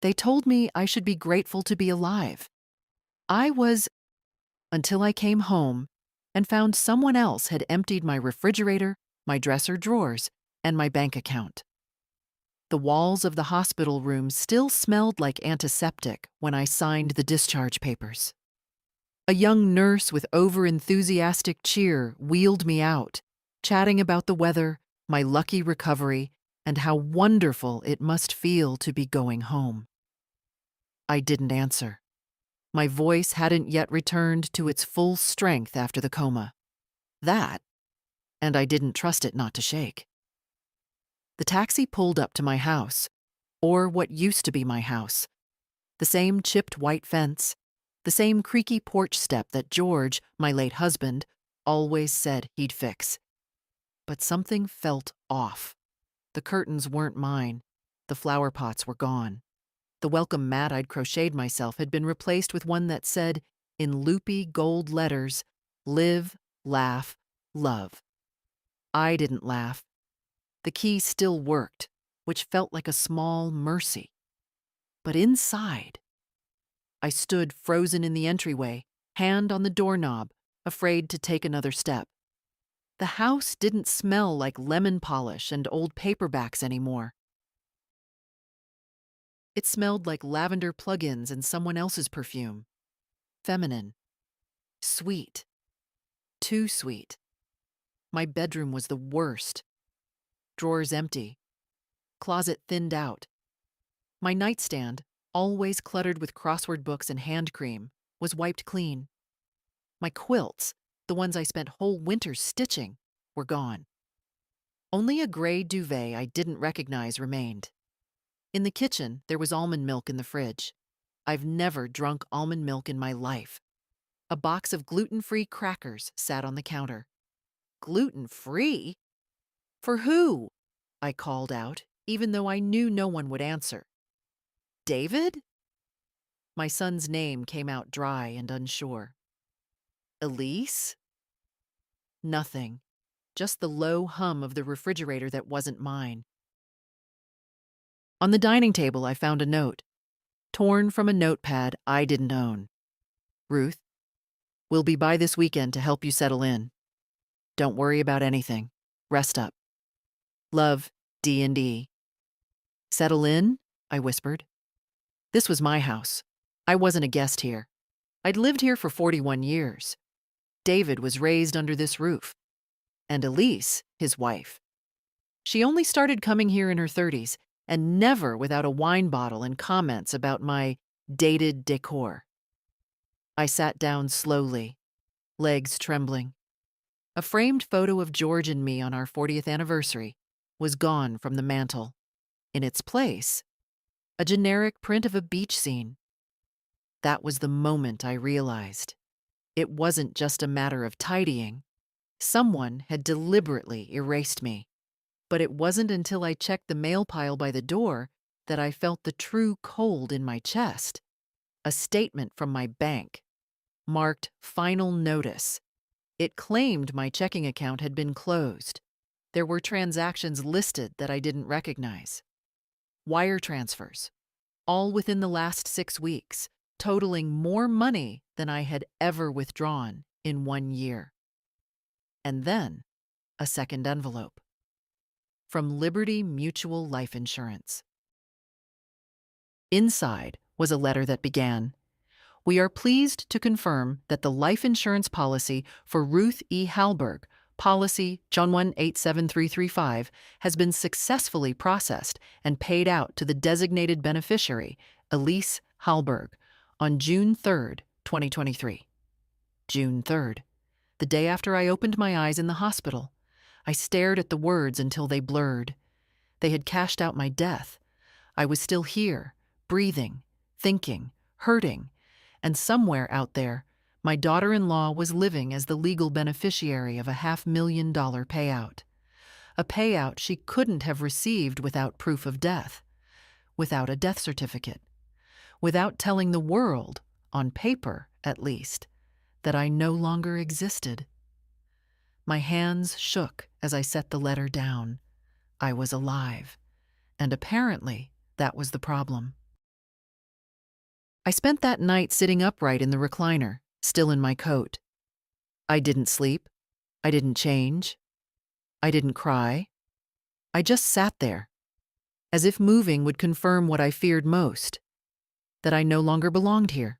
They told me I should be grateful to be alive. I was, until I came home and found someone else had emptied my refrigerator, my dresser drawers, and my bank account. The walls of the hospital room still smelled like antiseptic when I signed the discharge papers. A young nurse with over-enthusiastic cheer wheeled me out, chatting about the weather, my lucky recovery, and how wonderful it must feel to be going home. I didn't answer. My voice hadn't yet returned to its full strength after the coma. That, and I didn't trust it not to shake. The taxi pulled up to my house, or what used to be my house. The same chipped white fence, the same creaky porch step that George, my late husband, always said he'd fix. But something felt off. The curtains weren't mine. The flower pots were gone. The welcome mat I'd crocheted myself had been replaced with one that said, in loopy gold letters, "Live, laugh, love." I didn't laugh. The key still worked, which felt like a small mercy. But inside, I stood frozen in the entryway, hand on the doorknob, afraid to take another step. The house didn't smell like lemon polish and old paperbacks anymore. It smelled like lavender plug-ins and someone else's perfume. Feminine. Sweet. Too sweet. My bedroom was the worst. Drawers empty. Closet thinned out. My nightstand, always cluttered with crossword books and hand cream, was wiped clean. My quilts, the ones I spent whole winters stitching, were gone. Only a gray duvet I didn't recognize remained. In the kitchen, there was almond milk in the fridge. I've never drunk almond milk in my life. A box of gluten-free crackers sat on the counter. Gluten-free? For who? I called out, even though I knew no one would answer. David? My son's name came out dry and unsure. Elise? Nothing. Just the low hum of the refrigerator that wasn't mine. On the dining table, I found a note, torn from a notepad I didn't own. Ruth, we'll be by this weekend to help you settle in. Don't worry about anything. Rest up. Love, D&D. Settle in? I whispered. This was my house. I wasn't a guest here. I'd lived here for 41 years. David was raised under this roof. And Elise, his wife. She only started coming here in her 30s, and never without a wine bottle and comments about my dated decor. I sat down slowly, legs trembling. A framed photo of George and me on our 40th anniversary was gone from the mantel. In its place, a generic print of a beach scene. That was the moment I realized. It wasn't just a matter of tidying. Someone had deliberately erased me. But it wasn't until I checked the mail pile by the door that I felt the true cold in my chest. A statement from my bank, marked Final Notice. It claimed my checking account had been closed. There were transactions listed that I didn't recognize. Wire transfers, all within the last 6 weeks, totaling more money than I had ever withdrawn in 1 year. And then, a second envelope. From Liberty Mutual Life Insurance. Inside was a letter that began, "We are pleased to confirm that the life insurance policy for Ruth E. Halberg, policy John 1873335, has been successfully processed and paid out to the designated beneficiary, Elise Halberg, on June 3rd, 2023. June 3rd, the day after I opened my eyes in the hospital. I stared at the words until they blurred. They had cashed out my death. I was still here, breathing, thinking, hurting, and somewhere out there, my daughter-in-law was living as the legal beneficiary of a $500,000 payout. A payout she couldn't have received without proof of death, without a death certificate, without telling the world, on paper at least, that I no longer existed. My hands shook as I set the letter down. I was alive, and apparently that was the problem. I spent that night sitting upright in the recliner, still in my coat. I didn't sleep. I didn't change. I didn't cry. I just sat there, as if moving would confirm what I feared most, that I no longer belonged here.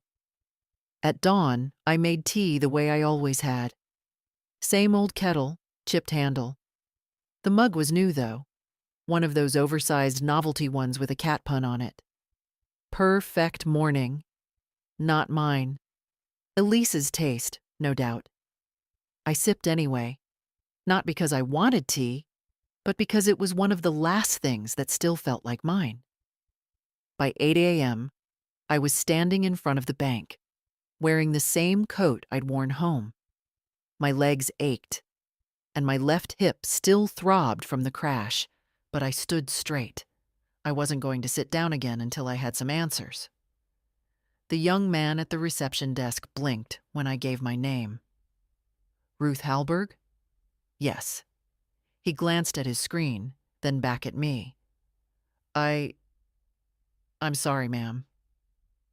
At dawn, I made tea the way I always had. Same old kettle, chipped handle. The mug was new, though, one of those oversized novelty ones with a cat pun on it. Perfect morning. Not mine. Elise's taste, no doubt. I sipped anyway, not because I wanted tea, but because it was one of the last things that still felt like mine. By 8 a.m., I was standing in front of the bank, wearing the same coat I'd worn home. My legs ached, and my left hip still throbbed from the crash, but I stood straight. I wasn't going to sit down again until I had some answers. The young man at the reception desk blinked when I gave my name. Ruth Halberg? Yes. He glanced at his screen, then back at me. I'm sorry, ma'am.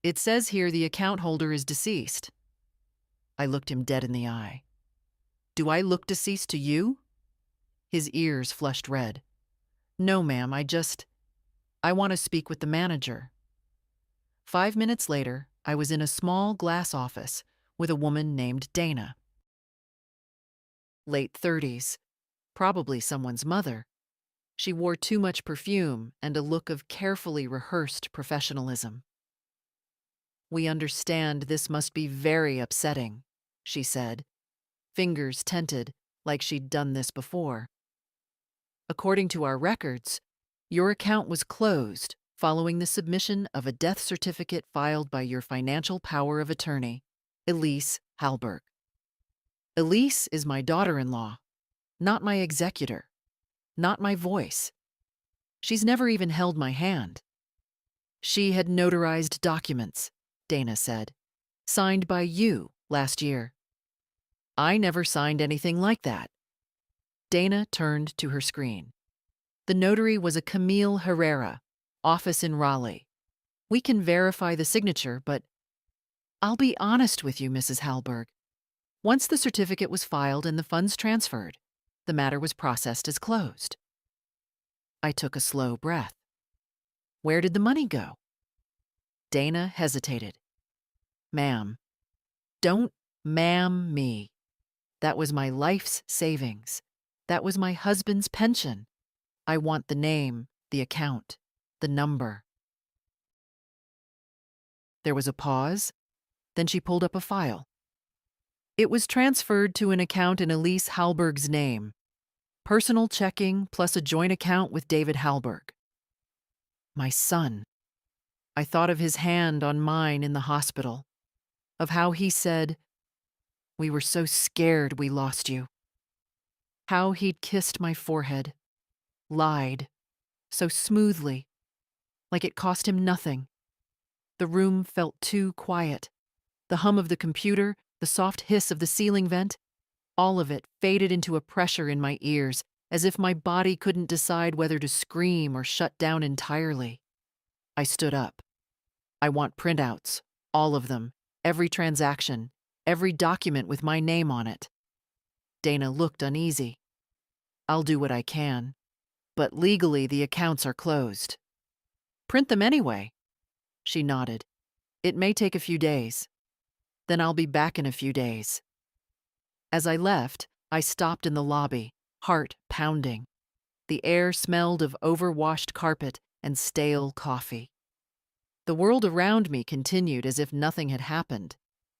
It says here the account holder is deceased. I looked him dead in the eye. Do I look deceased to you? His ears flushed red. No, ma'am, I want to speak with the manager. 5 minutes later, I was in a small glass office with a woman named Dana. Late 30s, probably someone's mother. She wore too much perfume and a look of carefully rehearsed professionalism. We understand this must be very upsetting, she said, fingers tented like she'd done this before. According to our records, your account was closed following the submission of a death certificate filed by your financial power of attorney, Elise Halberg. Elise is my daughter-in-law, not my executor, not my voice. She's never even held my hand. She had notarized documents, Dana said, signed by you last year. I never signed anything like that. Dana turned to her screen. The notary was a Camille Herrera, office in Raleigh. We can verify the signature, but I'll be honest with you, Mrs. Halberg. Once the certificate was filed and the funds transferred, the matter was processed as closed. I took a slow breath. Where did the money go? Dana hesitated. Ma'am, don't ma'am me. That was my life's savings. That was my husband's pension. I want the name, the account, the number. There was a pause. Then she pulled up a file. It was transferred to an account in Elise Halberg's name. Personal checking plus a joint account with David Halberg. My son. I thought of his hand on mine in the hospital, of how he said, "We were so scared we lost you." How he'd kissed my forehead, lied, so smoothly, like it cost him nothing. The room felt too quiet. The hum of the computer, the soft hiss of the ceiling vent, all of it faded into a pressure in my ears, as if my body couldn't decide whether to scream or shut down entirely. I stood up. I want printouts, all of them, every transaction, every document with my name on it. Dana looked uneasy. I'll do what I can, but legally the accounts are closed. Print them anyway. She nodded. It may take a few days. Then I'll be back in a few days. As I left, I stopped in the lobby, heart pounding. The air smelled of overwashed carpet and stale coffee. The world around me continued as if nothing had happened.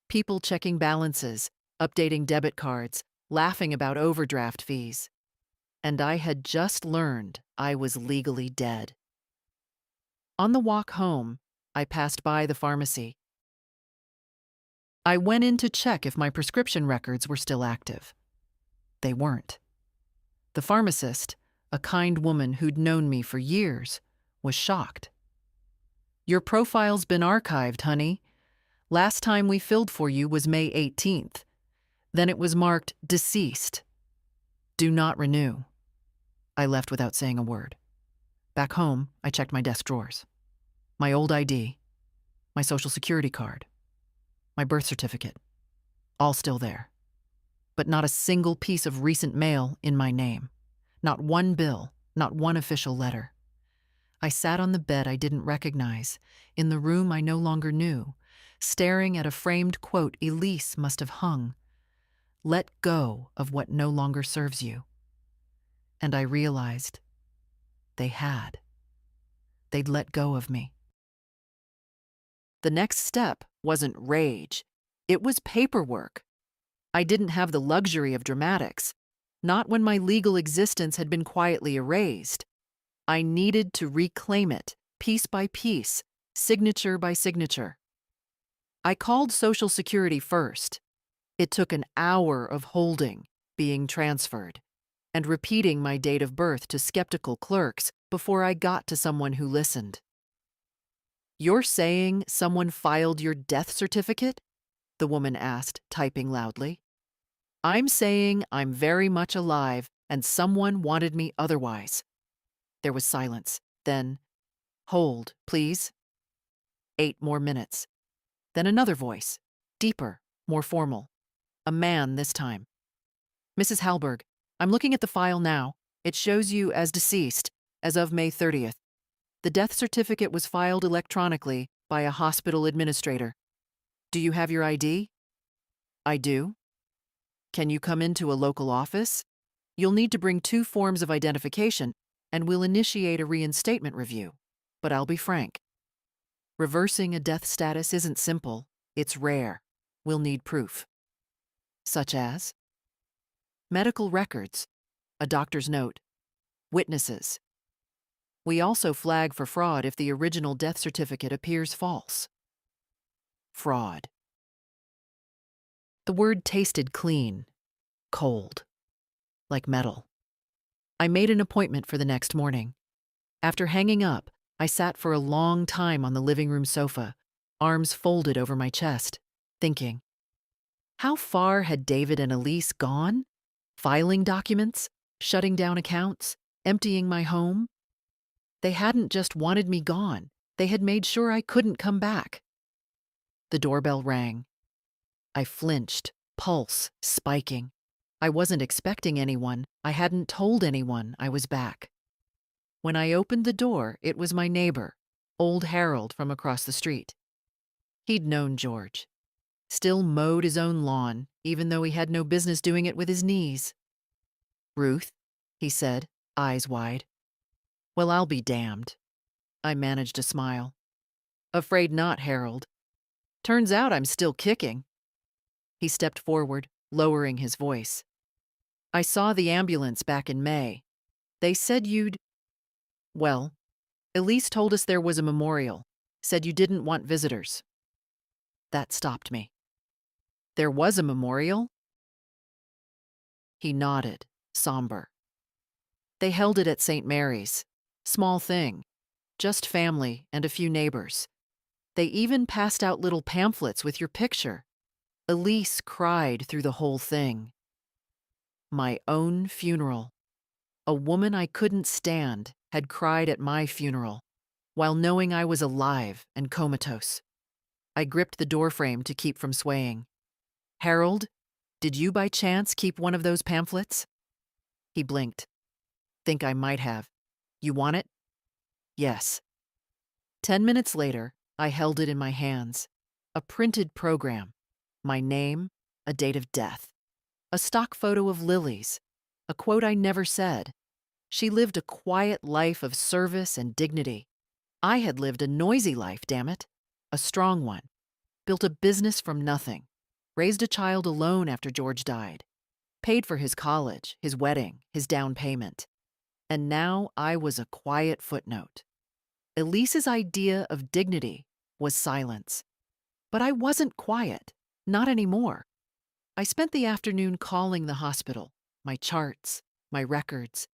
People checking balances, updating debit cards, laughing about overdraft fees. And I had just learned I was legally dead. On the walk home, I passed by the pharmacy. I went in to check if my prescription records were still active. They weren't. The pharmacist, a kind woman who'd known me for years, was shocked. Your profile's been archived, honey. Last time we filled for you was May 18th. Then it was marked deceased. Do not renew. I left without saying a word. Back home, I checked my desk drawers. My old ID, my social security card, my birth certificate, all still there. But not a single piece of recent mail in my name. Not one bill, not one official letter. I sat on the bed I didn't recognize, in the room I no longer knew, staring at a framed quote Elise must have hung. Let go of what no longer serves you. And I realized they had. They'd let go of me. The next step wasn't rage. It was paperwork. I didn't have the luxury of dramatics, not when my legal existence had been quietly erased. I needed to reclaim it, piece by piece, signature by signature. I called Social Security first. It took an hour of holding, being transferred, and repeating my date of birth to skeptical clerks before I got to someone who listened. "You're saying someone filed your death certificate?" the woman asked, typing loudly. "I'm saying I'm very much alive and someone wanted me otherwise." There was silence. Then, "Hold, please." 8 more minutes. Then another voice, deeper, more formal. A man this time. "Mrs. Halberg, I'm looking at the file now. It shows you as deceased, as of May 30th. The death certificate was filed electronically by a hospital administrator. Do you have your ID?" "I do." "Can you come into a local office? You'll need to bring 2 forms of identification, and we'll initiate a reinstatement review. But I'll be frank. Reversing a death status isn't simple. It's rare. We'll need proof." "Such as?" "Medical records, a doctor's note, witnesses. We also flag for fraud if the original death certificate appears false." Fraud. The word tasted clean, cold, like metal. I made an appointment for the next morning. After hanging up, I sat for a long time on the living room sofa, arms folded over my chest, thinking. How far had David and Elise gone? Filing documents, shutting down accounts, emptying my home? They hadn't just wanted me gone. They had made sure I couldn't come back. The doorbell rang. I flinched, pulse spiking. I wasn't expecting anyone. I hadn't told anyone I was back. When I opened the door, it was my neighbor, old Harold from across the street. He'd known George. Still mowed his own lawn, even though he had no business doing it with his knees. "Ruth," he said, eyes wide. "Well, I'll be damned." I managed a smile. "Afraid not, Harold. Turns out I'm still kicking." He stepped forward, lowering his voice. "I saw the ambulance back in May. They said you'd... Well, Elise told us there was a memorial, said you didn't want visitors." That stopped me. "There was a memorial?" He nodded, somber. "They held it at St. Mary's. Small thing. Just family and a few neighbors. They even passed out little pamphlets with your picture. Elise cried through the whole thing. My own funeral. A woman I couldn't stand had cried at my funeral, while knowing I was alive and comatose." I gripped the doorframe to keep from swaying. "Harold, did you by chance keep one of those pamphlets?" He blinked. "Think I might have. You want it?" "Yes." 10 minutes later, I held it in my hands. A printed program. My name, a date of death. A stock photo of Lily's. A quote I never said. She lived a quiet life of service and dignity. I had lived a noisy life, damn it. A strong one. Built a business from nothing. Raised a child alone after George died. Paid for his college, his wedding, his down payment. And now I was a quiet footnote. Elise's idea of dignity was silence. But I wasn't quiet. Not anymore. I spent the afternoon calling the hospital, my charts, my records,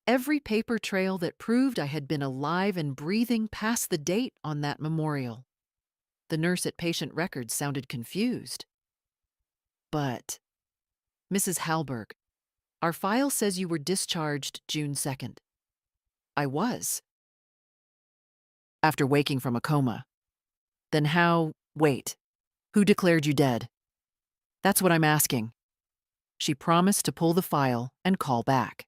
every paper trail that proved I had been alive and breathing past the date on that memorial. The nurse at patient records sounded confused. "But, Mrs. Halberg, our file says you were discharged June 2nd. "I was. After waking from a coma. Then how— wait, who declared you dead? That's what I'm asking. She promised to pull the file and call back.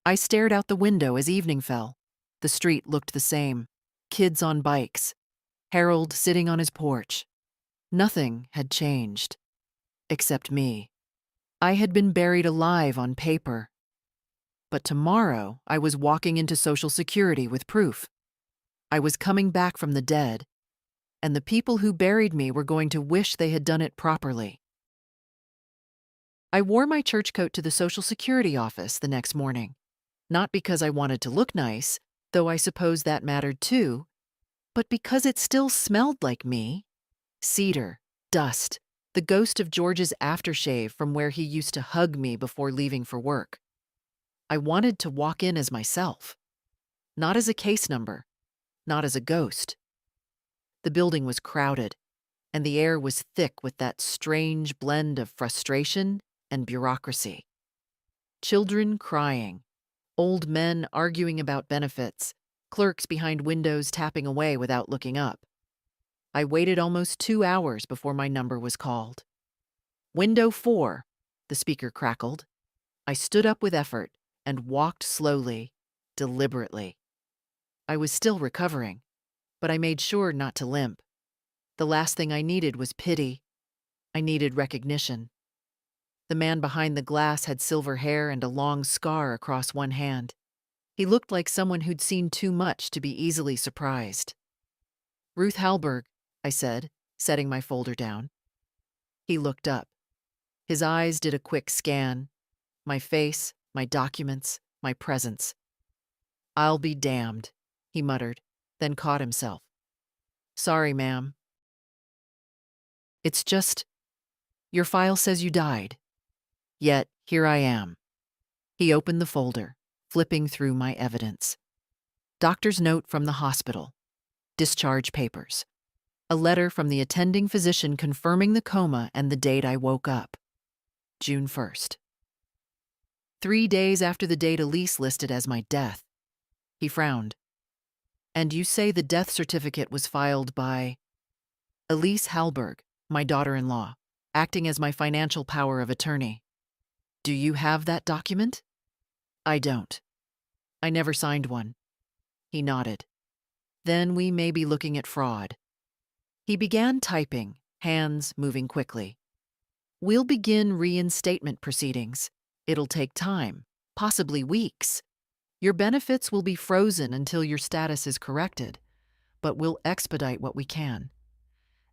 I stared out the window as evening fell. The street looked the same. Kids on bikes. Harold sitting on his porch. Nothing had changed. Except me. I had been buried alive on paper. But tomorrow I was walking into Social Security with proof. I was coming back from the dead, and the people who buried me were going to wish they had done it properly. I wore my church coat to the Social Security office the next morning, not because I wanted to look nice, though I suppose that mattered too, but because it still smelled like me. Cedar, dust, the ghost of George's aftershave from where he used to hug me before leaving for work. I wanted to walk in as myself, not as a case number, not as a ghost. The building was crowded, and the air was thick with that strange blend of frustration and bureaucracy. Children crying, old men arguing about benefits, clerks behind windows tapping away without looking up. I waited almost 2 hours before my number was called. "Window 4, the speaker crackled. I stood up with effort and walked slowly, deliberately. I was still recovering, but I made sure not to limp. The last thing I needed was pity. I needed recognition. The man behind the glass had silver hair and a long scar across one hand. He looked like someone who'd seen too much to be easily surprised. "Ruth Halberg," I said, setting my folder down. He looked up. His eyes did a quick scan. My face, my documents, my presence. "I'll be damned," he muttered, then caught himself. "Sorry, ma'am. It's just, your file says you died. Yet, here I am." He opened the folder, flipping through my evidence. Doctor's note from the hospital. Discharge papers. A letter from the attending physician confirming the coma and the date I woke up. June 1st. 3 days after the date Elise listed as my death. He frowned. "And you say the death certificate was filed by Elise Halberg, my daughter-in-law, acting as my financial power of attorney. Do you have that document?" "I don't. I never signed one." He nodded. "Then we may be looking at fraud." He began typing, hands moving quickly. "We'll begin reinstatement proceedings. It'll take time, possibly weeks. Your benefits will be frozen until your status is corrected, but we'll expedite what we can.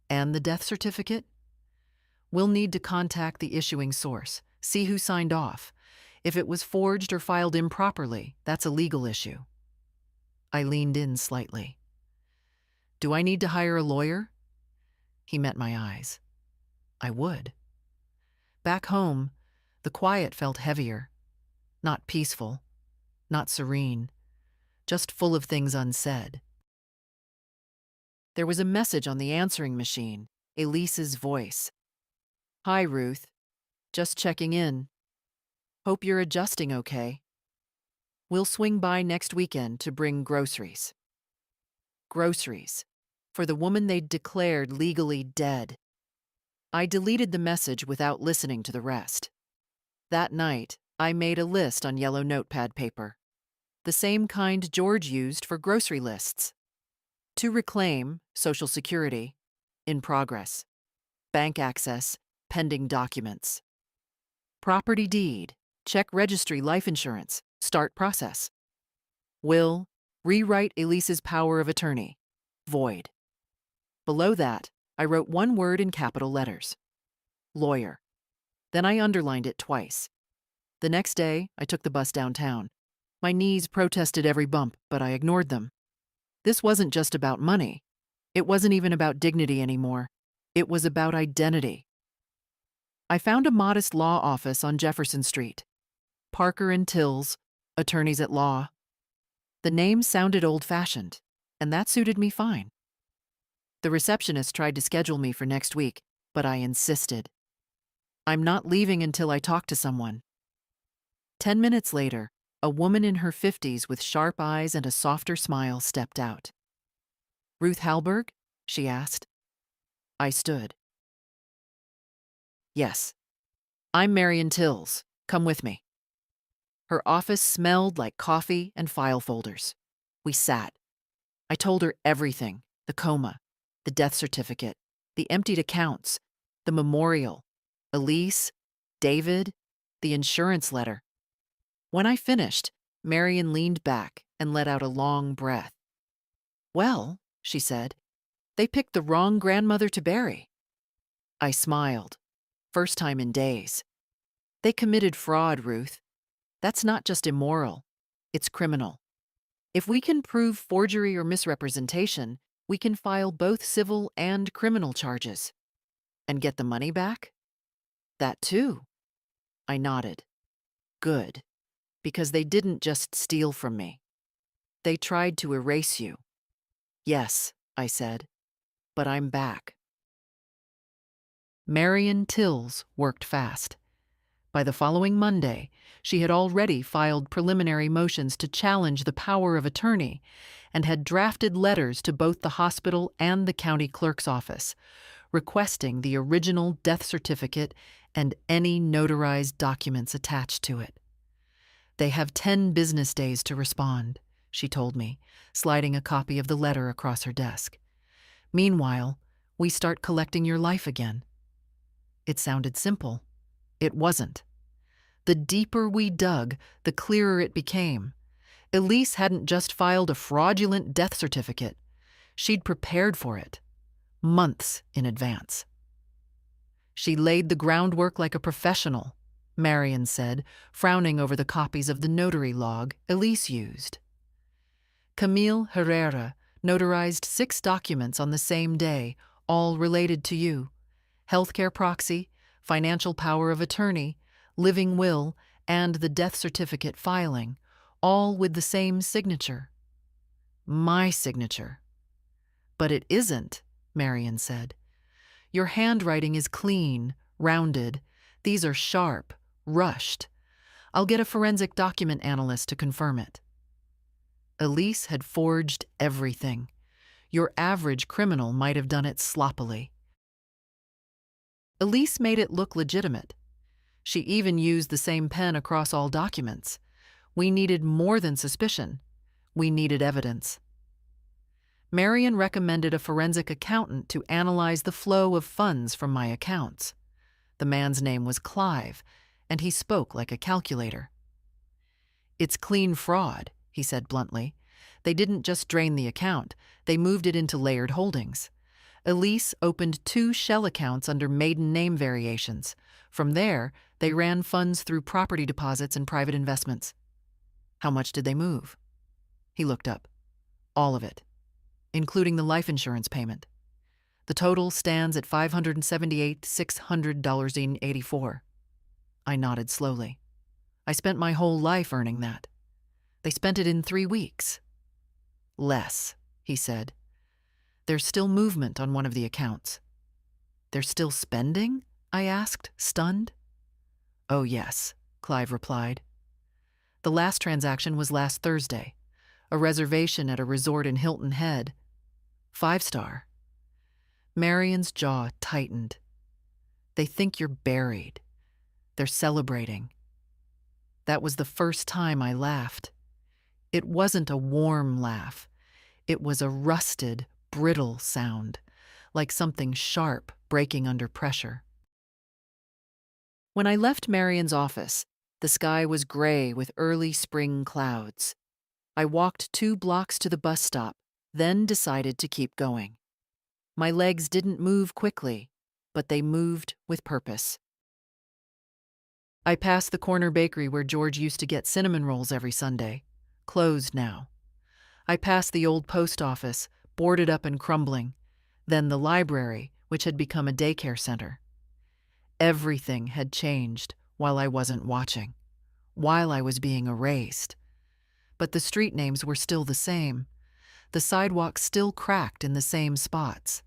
And the death certificate? We'll need to contact the issuing source, see who signed off. If it was forged or filed improperly, that's a legal issue." I leaned in slightly. "Do I need to hire a lawyer?" He met my eyes. I would. Back home, the quiet felt heavier. Not peaceful, not serene, just full of things unsaid. There was a message on the answering machine, Elise's voice. "Hi, Ruth. Just checking in. Hope you're adjusting okay. We'll swing by next weekend to bring groceries." Groceries. For the woman they'd declared legally dead. I deleted the message without listening to the rest. That night, I made a list on yellow notepad paper. The same kind George used for grocery lists. To reclaim, Social Security. In progress. Bank access. Pending documents. Property deed. Check registry life insurance. Start process. Will. Rewrite Elise's power of attorney. Void. Below that, I wrote one word in capital letters. Lawyer. Then I underlined it twice. The next day, I took the bus downtown. My knees protested every bump, but I ignored them. This wasn't just about money. It wasn't even about dignity anymore. It was about identity. I found a modest law office on Jefferson Street. Parker and Tills, attorneys at law. The name sounded old-fashioned, and that suited me fine. The receptionist tried to schedule me for next week, but I insisted. "I'm not leaving until I talk to someone." 10 minutes later, a woman in her 50s with sharp eyes and a softer smile stepped out. "Ruth Halberg?" she asked. I stood. Yes. I'm Marion Tills. Come with me. Her office smelled like coffee and file folders. We sat. I told her everything: the coma, the death certificate, the emptied accounts, the memorial, Elise, David, the insurance letter. When I finished, Marion leaned back and let out a long breath. Well, she said, they picked the wrong grandmother to bury. I smiled. First time in days. They committed fraud, Ruth. That's not just immoral, it's criminal. If we can prove forgery or misrepresentation, we can file both civil and criminal charges. And get the money back? That too. I nodded. Good. Because they didn't just steal from me. They tried to erase you. Yes, I said, but I'm back. Marion Tills worked fast. By the following Monday, she had already filed preliminary motions to challenge the power of attorney and had drafted letters to both the hospital and the county clerk's office, requesting the original death certificate and any notarized documents attached to it. They have 10 business days to respond, she told me, sliding a copy of the letter across her desk. Meanwhile, we start collecting your life again. It sounded simple. It wasn't. The deeper we dug, the clearer it became. Elise hadn't just filed a fraudulent death certificate. She'd prepared for it, months in advance. She laid the groundwork like a professional, Marion said, frowning over the copies of the notary log Elise used. Camille Herrera notarized 6 documents on the same day, all related to you: healthcare proxy, financial power of attorney, living will, and the death certificate filing, all with the same signature. My signature. But it isn't, Marion said. Your handwriting is clean, rounded. These are sharp, rushed. I'll get a forensic document analyst to confirm it. Elise had forged everything. Your average criminal might have done it sloppily. Elise made it look legitimate. She even used the same pen across all documents. We needed more than suspicion. We needed evidence. Marion recommended a forensic accountant to analyze the flow of funds from my accounts. The man's name was Clive, and he spoke like a calculator. It's clean fraud, he said bluntly. They didn't just drain the account, they moved it into layered holdings. Elise opened 2 shell accounts under maiden name variations. From there, they ran funds through property deposits and private investments. How much did they move? He looked up. All of it, including the life insurance payment. The total stands at $578,600.84. I nodded slowly. I spent my whole life earning that. They spent it in 3 weeks. Less, he said. There's still movement on one of the accounts. They're still spending? I asked, stunned. Oh, yes, Clive replied. The last transaction was last Thursday, a reservation at a resort in Hilton Head. 5-star. Marion's jaw tightened. They think you're buried. They're celebrating. That was the first time I laughed. It wasn't a warm laugh. It was a rusted, brittle sound, like something sharp breaking under pressure. When I left Marion's office, the sky was gray with early spring clouds. I walked 2 blocks to the bus stop, then decided to keep going. My legs didn't move quickly, but they moved with purpose. I passed the corner bakery where George used to get cinnamon rolls every Sunday, closed now. I passed the old post office, boarded up and crumbling, then the library, which had become a daycare center. Everything had changed while I wasn't watching, while I was being erased. But the street names were still the same. The sidewalks still cracked in the same spots.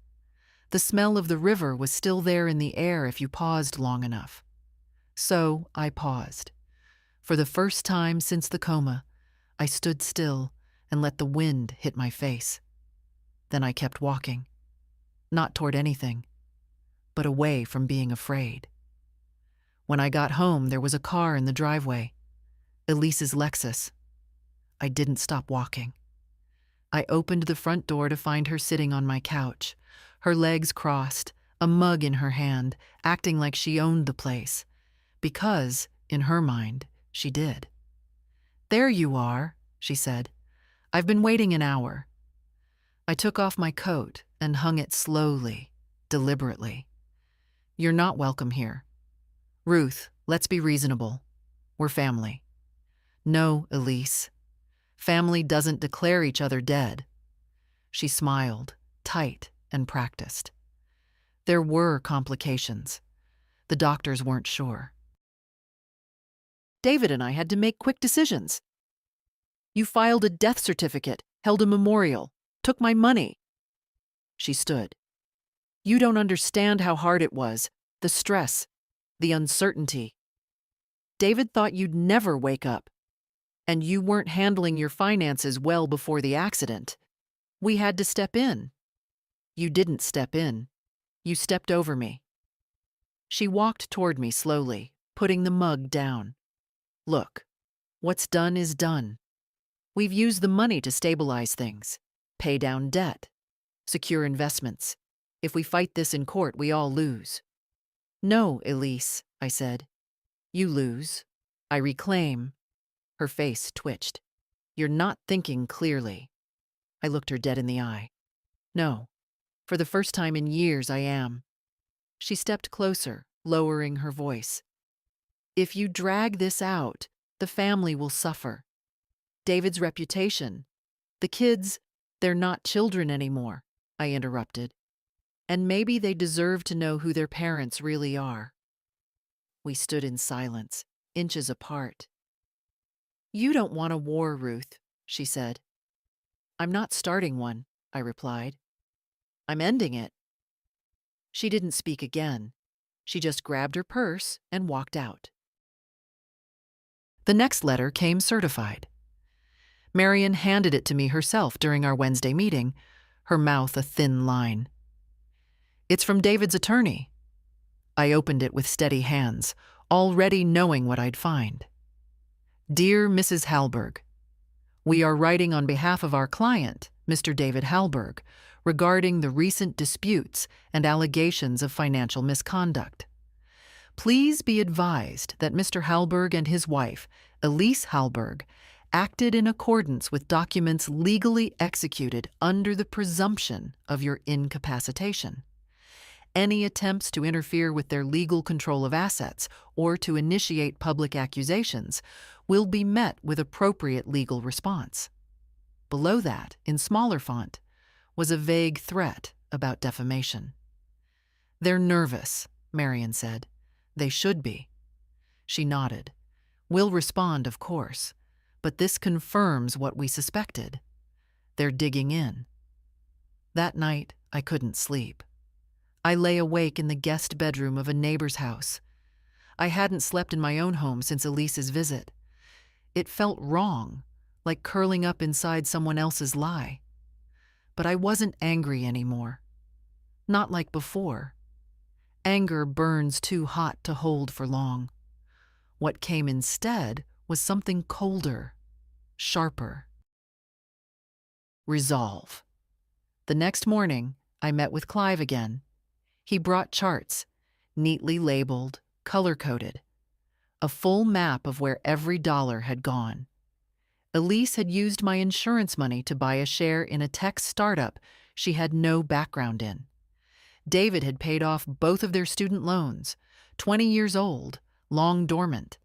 The smell of the river was still there in the air if you paused long enough. So I paused. For the first time since the coma, I stood still and let the wind hit my face. Then I kept walking. not toward anything, but away from being afraid. When I got home, there was a car in the driveway, Elise's Lexus. I didn't stop walking. I opened the front door to find her sitting on my couch, her legs crossed, a mug in her hand, acting like she owned the place. Because, in her mind, she did. "There you are," she said. "I've been waiting an hour." I took off my coat and hung it slowly, deliberately. "You're not welcome here. Ruth, let's be reasonable. We're family." "No, Elise. Family doesn't declare each other dead." She smiled, tight and practiced. "There were complications. The doctors weren't sure. David and I had to make quick decisions. You filed a death certificate, held a memorial, took my money." She stood. "You don't understand how hard it was, the stress, the uncertainty. David thought you'd never wake up, and you weren't handling your finances well before the accident. We had to step in. You didn't step in. You stepped over me." She walked toward me slowly, putting the mug down. "Look, what's done is done. We've used the money to stabilize things, pay down debt, secure investments. If we fight this in court, we all lose." "No, Elise," I said. "You lose. I reclaim." Her face twitched. "You're not thinking clearly." I looked her dead in the eye. "No, for the first time in years I am." She stepped closer, lowering her voice. "If you drag this out, the family will suffer. David's reputation. The kids, they're not children anymore," I interrupted. "And maybe they deserve to know who their parents really are." We stood in silence, inches apart. "You don't want a war, Ruth," she said. "I'm not starting one," I replied. "I'm ending it." She didn't speak again. She just grabbed her purse and walked out. The next letter came certified. Marion handed it to me herself during our Wednesday meeting, her mouth a thin line. "It's from David's attorney." I opened it with steady hands, already knowing what I'd find. "Dear Mrs. Hallberg, we are writing on behalf of our client, Mr. David Hallberg, regarding the recent disputes and allegations of financial misconduct. Please be advised that Mr. Hallberg and his wife, Elise Hallberg, acted in accordance with documents legally executed under the presumption of your incapacitation. Any attempts to interfere with their legal control of assets or to initiate public accusations will be met with appropriate legal response." Below that, in smaller font, was a vague threat about defamation. "They're nervous," Marion said. "They should be." She nodded. "We'll respond, of course, but this confirms what we suspected. They're digging in." That night, I couldn't sleep. I lay awake in the guest bedroom of a neighbor's house. I hadn't slept in my own home since Elise's visit. It felt wrong, like curling up inside someone else's lie. But I wasn't angry anymore. Not like before. Anger burns too hot to hold for long. What came instead was something colder, sharper. Resolve. The next morning, I met with Clive again. He brought charts, neatly labeled, color-coded, a full map of where every dollar had gone. Elise had used my insurance money to buy a share in a tech startup she had no background in. David had paid off both of their student loans, 20 years old, long dormant.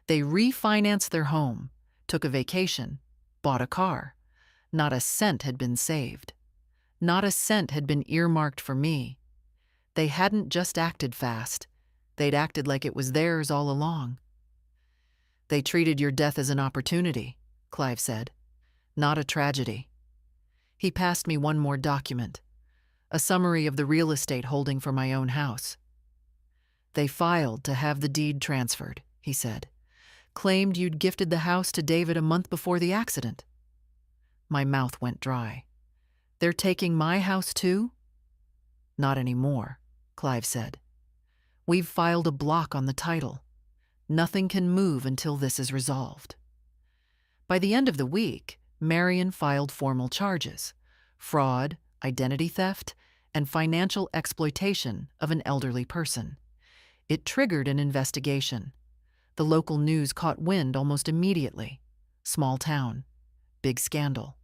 They refinanced their home, took a vacation, bought a car. Not a cent had been saved. Not a cent had been earmarked for me. They hadn't just acted fast. They'd acted like it was theirs all along. "They treated your death as an opportunity," Clive said, "not a tragedy." He passed me one more document, a summary of the real estate holding for my own house. "They filed to have the deed transferred," he said. "Claimed you'd gifted the house to David a month before the accident." My mouth went dry. "They're taking my house too?" Not anymore, Clive said. We've filed a block on the title. Nothing can move until this is resolved. By the end of the week, Marion filed formal charges: fraud, identity theft, and financial exploitation of an elderly person. It triggered an investigation. The local news caught wind almost immediately. Small town, big scandal.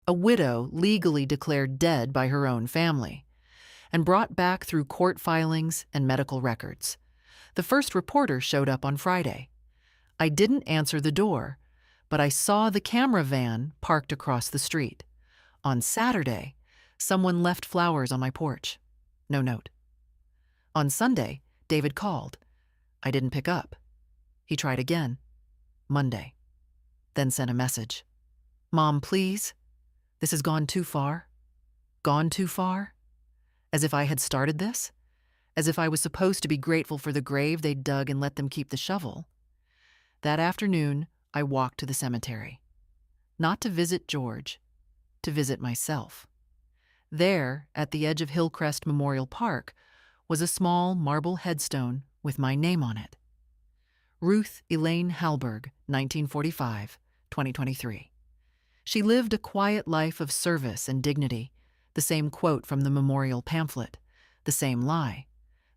A widow legally declared dead by her own family and brought back through court filings and medical records. The first reporter showed up on Friday. I didn't answer the door, but I saw the camera van parked across the street. On Saturday, someone left flowers on my porch. No note. On Sunday, David called. I didn't pick up. He tried again. Monday. Then sent a message. Mom, please? This has gone too far? Gone too far? As if I had started this? As if I was supposed to be grateful for the grave they'd dug and let them keep the shovel. That afternoon, I walked to the cemetery. Not to visit George, to visit myself. There, at the edge of Hillcrest Memorial Park, was a small marble headstone with my name on it. Ruth Elaine Halberg, 1945, 2023. She lived a quiet life of service and dignity, the same quote from the memorial pamphlet, the same lie.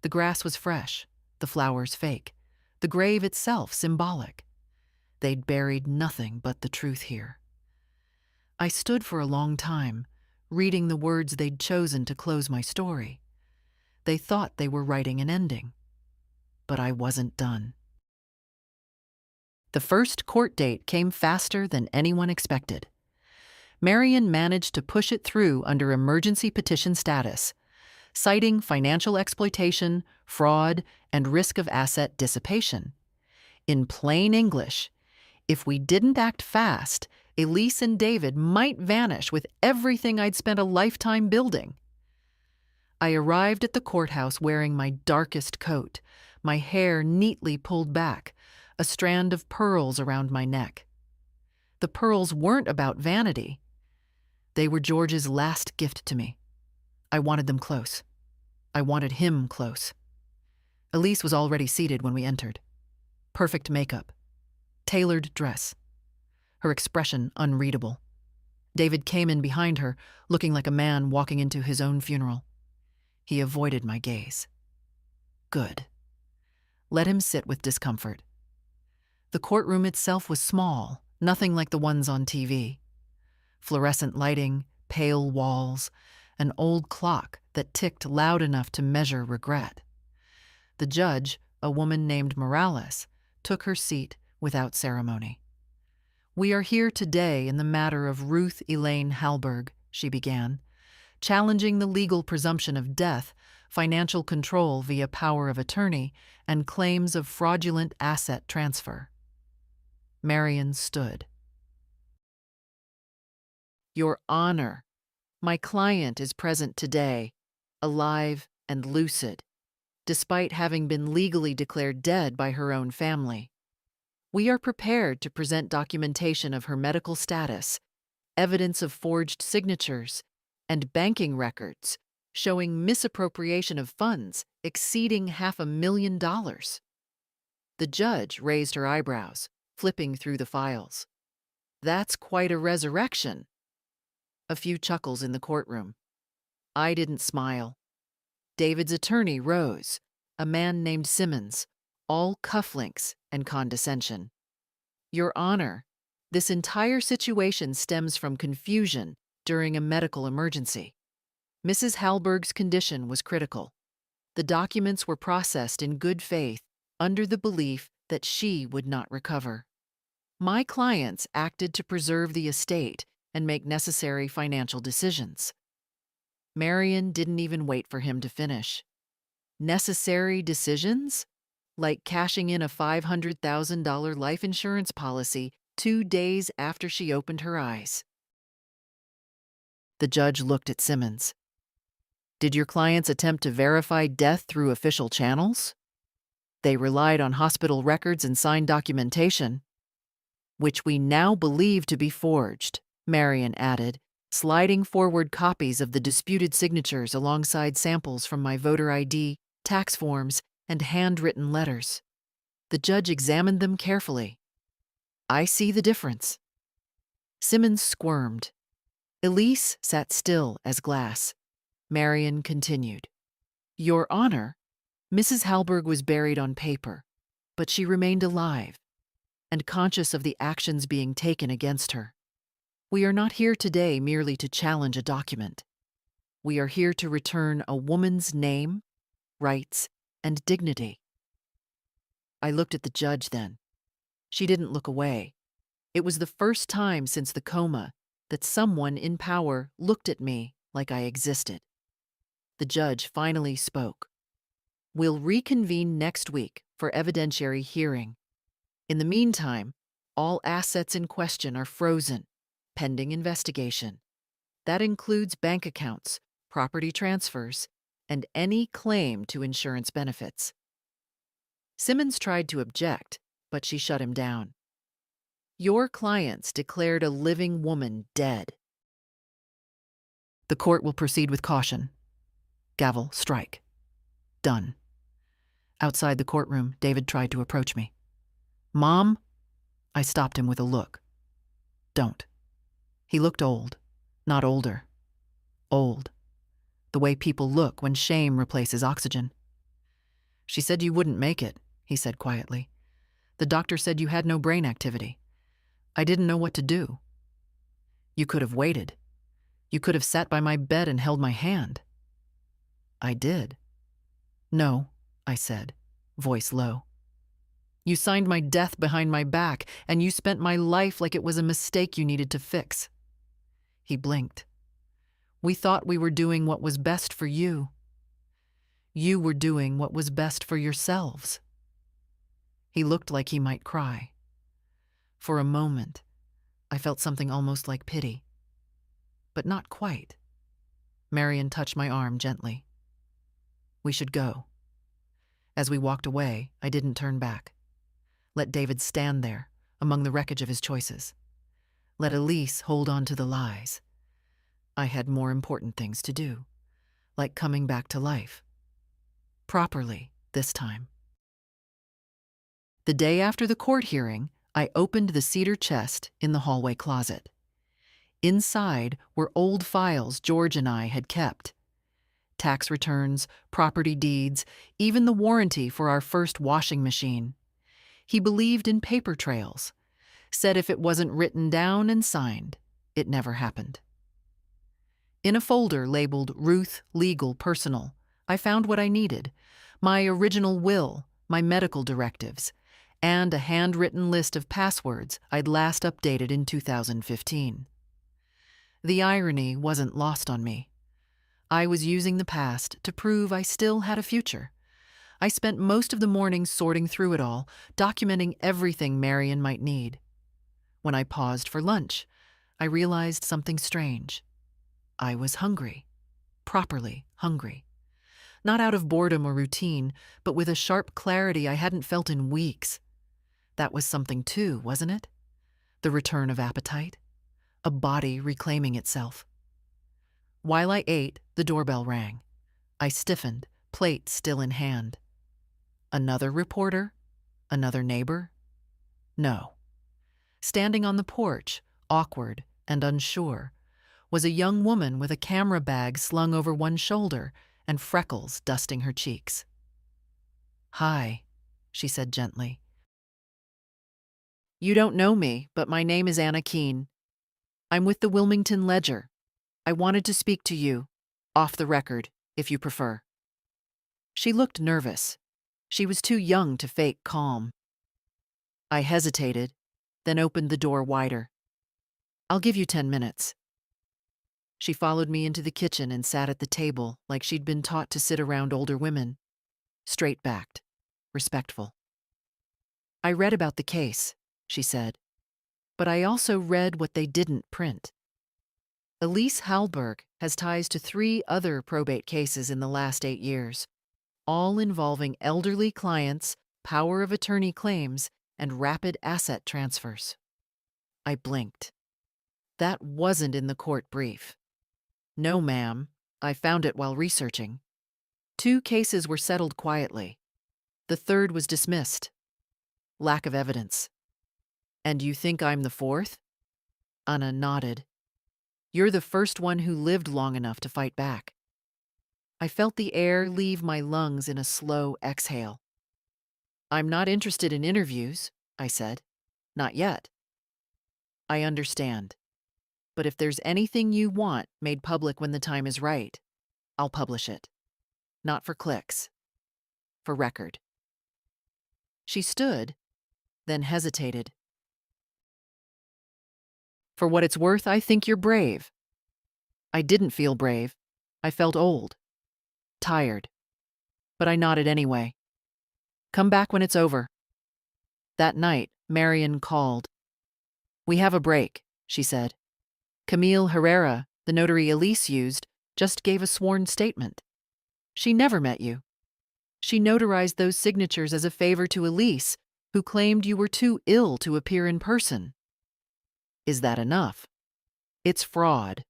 The grass was fresh, the flowers fake, the grave itself symbolic. They'd buried nothing but the truth here. I stood for a long time, reading the words they'd chosen to close my story. They thought they were writing an ending, but I wasn't done. The first court date came faster than anyone expected. Marion managed to push it through under emergency petition status, citing financial exploitation, fraud, and risk of asset dissipation. In plain English, if we didn't act fast, Elise and David might vanish with everything I'd spent a lifetime building. I arrived at the courthouse wearing my darkest coat, my hair neatly pulled back, a strand of pearls around my neck. The pearls weren't about vanity. They were George's last gift to me. I wanted them close. I wanted him close. Elise was already seated when we entered. Perfect makeup. Tailored dress. Her expression unreadable. David came in behind her, looking like a man walking into his own funeral. He avoided my gaze. Good. Let him sit with discomfort. The courtroom itself was small, nothing like the ones on TV. Fluorescent lighting, pale walls, an old clock that ticked loud enough to measure regret. The judge, a woman named Morales, took her seat without ceremony. We are here today in the matter of Ruth Elaine Halberg, she began, challenging the legal presumption of death, financial control via power of attorney, and claims of fraudulent asset transfer. Marion stood. Your Honor, my client is present today, alive and lucid, despite having been legally declared dead by her own family. We are prepared to present documentation of her medical status, evidence of forged signatures, and banking records showing misappropriation of funds exceeding $500,000. The judge raised her eyebrows, flipping through the files. That's quite a resurrection. A few chuckles in the courtroom. I didn't smile. David's attorney rose, a man named Simmons, all cufflinks and condescension. Your Honor, this entire situation stems from confusion during a medical emergency. Mrs. Halberg's condition was critical. The documents were processed in good faith under the belief that she would not recover. My clients acted to preserve the estate and make necessary financial decisions. Marion didn't even wait for him to finish. Necessary decisions? Like cashing in a $500,000 life insurance policy 2 days after she opened her eyes. The judge looked at Simmons. Did your clients attempt to verify death through official channels? They relied on hospital records and signed documentation, which we now believe to be forged, Marion added, sliding forward copies of the disputed signatures alongside samples from my voter ID, tax forms, and handwritten letters. The judge examined them carefully. I see the difference. Simmons squirmed. Elise sat still as glass. Marion continued. Your Honor, Mrs. Halberg was buried on paper, but she remained alive and conscious of the actions being taken against her. We are not here today merely to challenge a document. We are here to return a woman's name, rights, and dignity. I looked at the judge then. She didn't look away. It was the first time since the coma that someone in power looked at me like I existed. The judge finally spoke. We'll reconvene next week for evidentiary hearing. In the meantime, all assets in question are frozen, pending investigation. That includes bank accounts, property transfers, and any claim to insurance benefits. Simmons tried to object, but she shut him down. Your clients declared a living woman dead. The court will proceed with caution. Gavel, strike. Done. Outside the courtroom, David tried to approach me. Mom? I stopped him with a look. Don't. He looked old, not older. Old. The way people look when shame replaces oxygen. She said you wouldn't make it, he said quietly. The doctor said you had no brain activity. I didn't know what to do. You could have waited. You could have sat by my bed and held my hand. I did. No, I said, voice low. You signed my death behind my back, and you spent my life like it was a mistake you needed to fix. He blinked. We thought we were doing what was best for you. You were doing what was best for yourselves. He looked like he might cry. For a moment, I felt something almost like pity. But not quite. Marion touched my arm gently. We should go. As we walked away, I didn't turn back. Let David stand there, among the wreckage of his choices. Let Elise hold on to the lies. I had more important things to do, like coming back to life. Properly, this time. The day after the court hearing, I opened the cedar chest in the hallway closet. Inside were old files George and I had kept. Tax returns, property deeds, even the warranty for our first washing machine. He believed in paper trails, said if it wasn't written down and signed, it never happened. In a folder labeled Ruth Legal Personal, I found what I needed: my original will, my medical directives, and a handwritten list of passwords I'd last updated in 2015. The irony wasn't lost on me. I was using the past to prove I still had a future. I spent most of the morning sorting through it all, documenting everything Marion might need. When I paused for lunch, I realized something strange. I was hungry. Properly hungry. Not out of boredom or routine, but with a sharp clarity I hadn't felt in weeks. That was something too, wasn't it? The return of appetite. A body reclaiming itself. While I ate, the doorbell rang. I stiffened, plate still in hand. Another reporter? Another neighbor? No. Standing on the porch, awkward and unsure, was a young woman with a camera bag slung over one shoulder and freckles dusting her cheeks. Hi, she said gently. You don't know me, but my name is Anna Keene. I'm with the Wilmington Ledger. I wanted to speak to you, off the record, if you prefer. She looked nervous. She was too young to fake calm. I hesitated, then opened the door wider. I'll give you 10 minutes. She followed me into the kitchen and sat at the table like she'd been taught to sit around older women. Straight-backed, respectful. I read about the case, she said, but I also read what they didn't print. Elise Halberg has ties to 3 other probate cases in the last 8 years, all involving elderly clients, power of attorney claims, and rapid asset transfers. I blinked. That wasn't in the court brief. No, ma'am. I found it while researching. 2 cases were settled quietly. The third was dismissed. Lack of evidence. And you think I'm the fourth? Anna nodded. You're the first one who lived long enough to fight back. I felt the air leave my lungs in a slow exhale. I'm not interested in interviews, I said. Not yet. I understand. But if there's anything you want made public when the time is right, I'll publish it. Not for clicks. For record. She stood, then hesitated. For what it's worth, I think you're brave. I didn't feel brave. I felt old. Tired. But I nodded anyway. Come back when it's over. That night, Marion called. We have a break, she said. Camille Herrera, the notary Elise used, just gave a sworn statement. She never met you. She notarized those signatures as a favor to Elise, who claimed you were too ill to appear in person. Is that enough? It's fraud.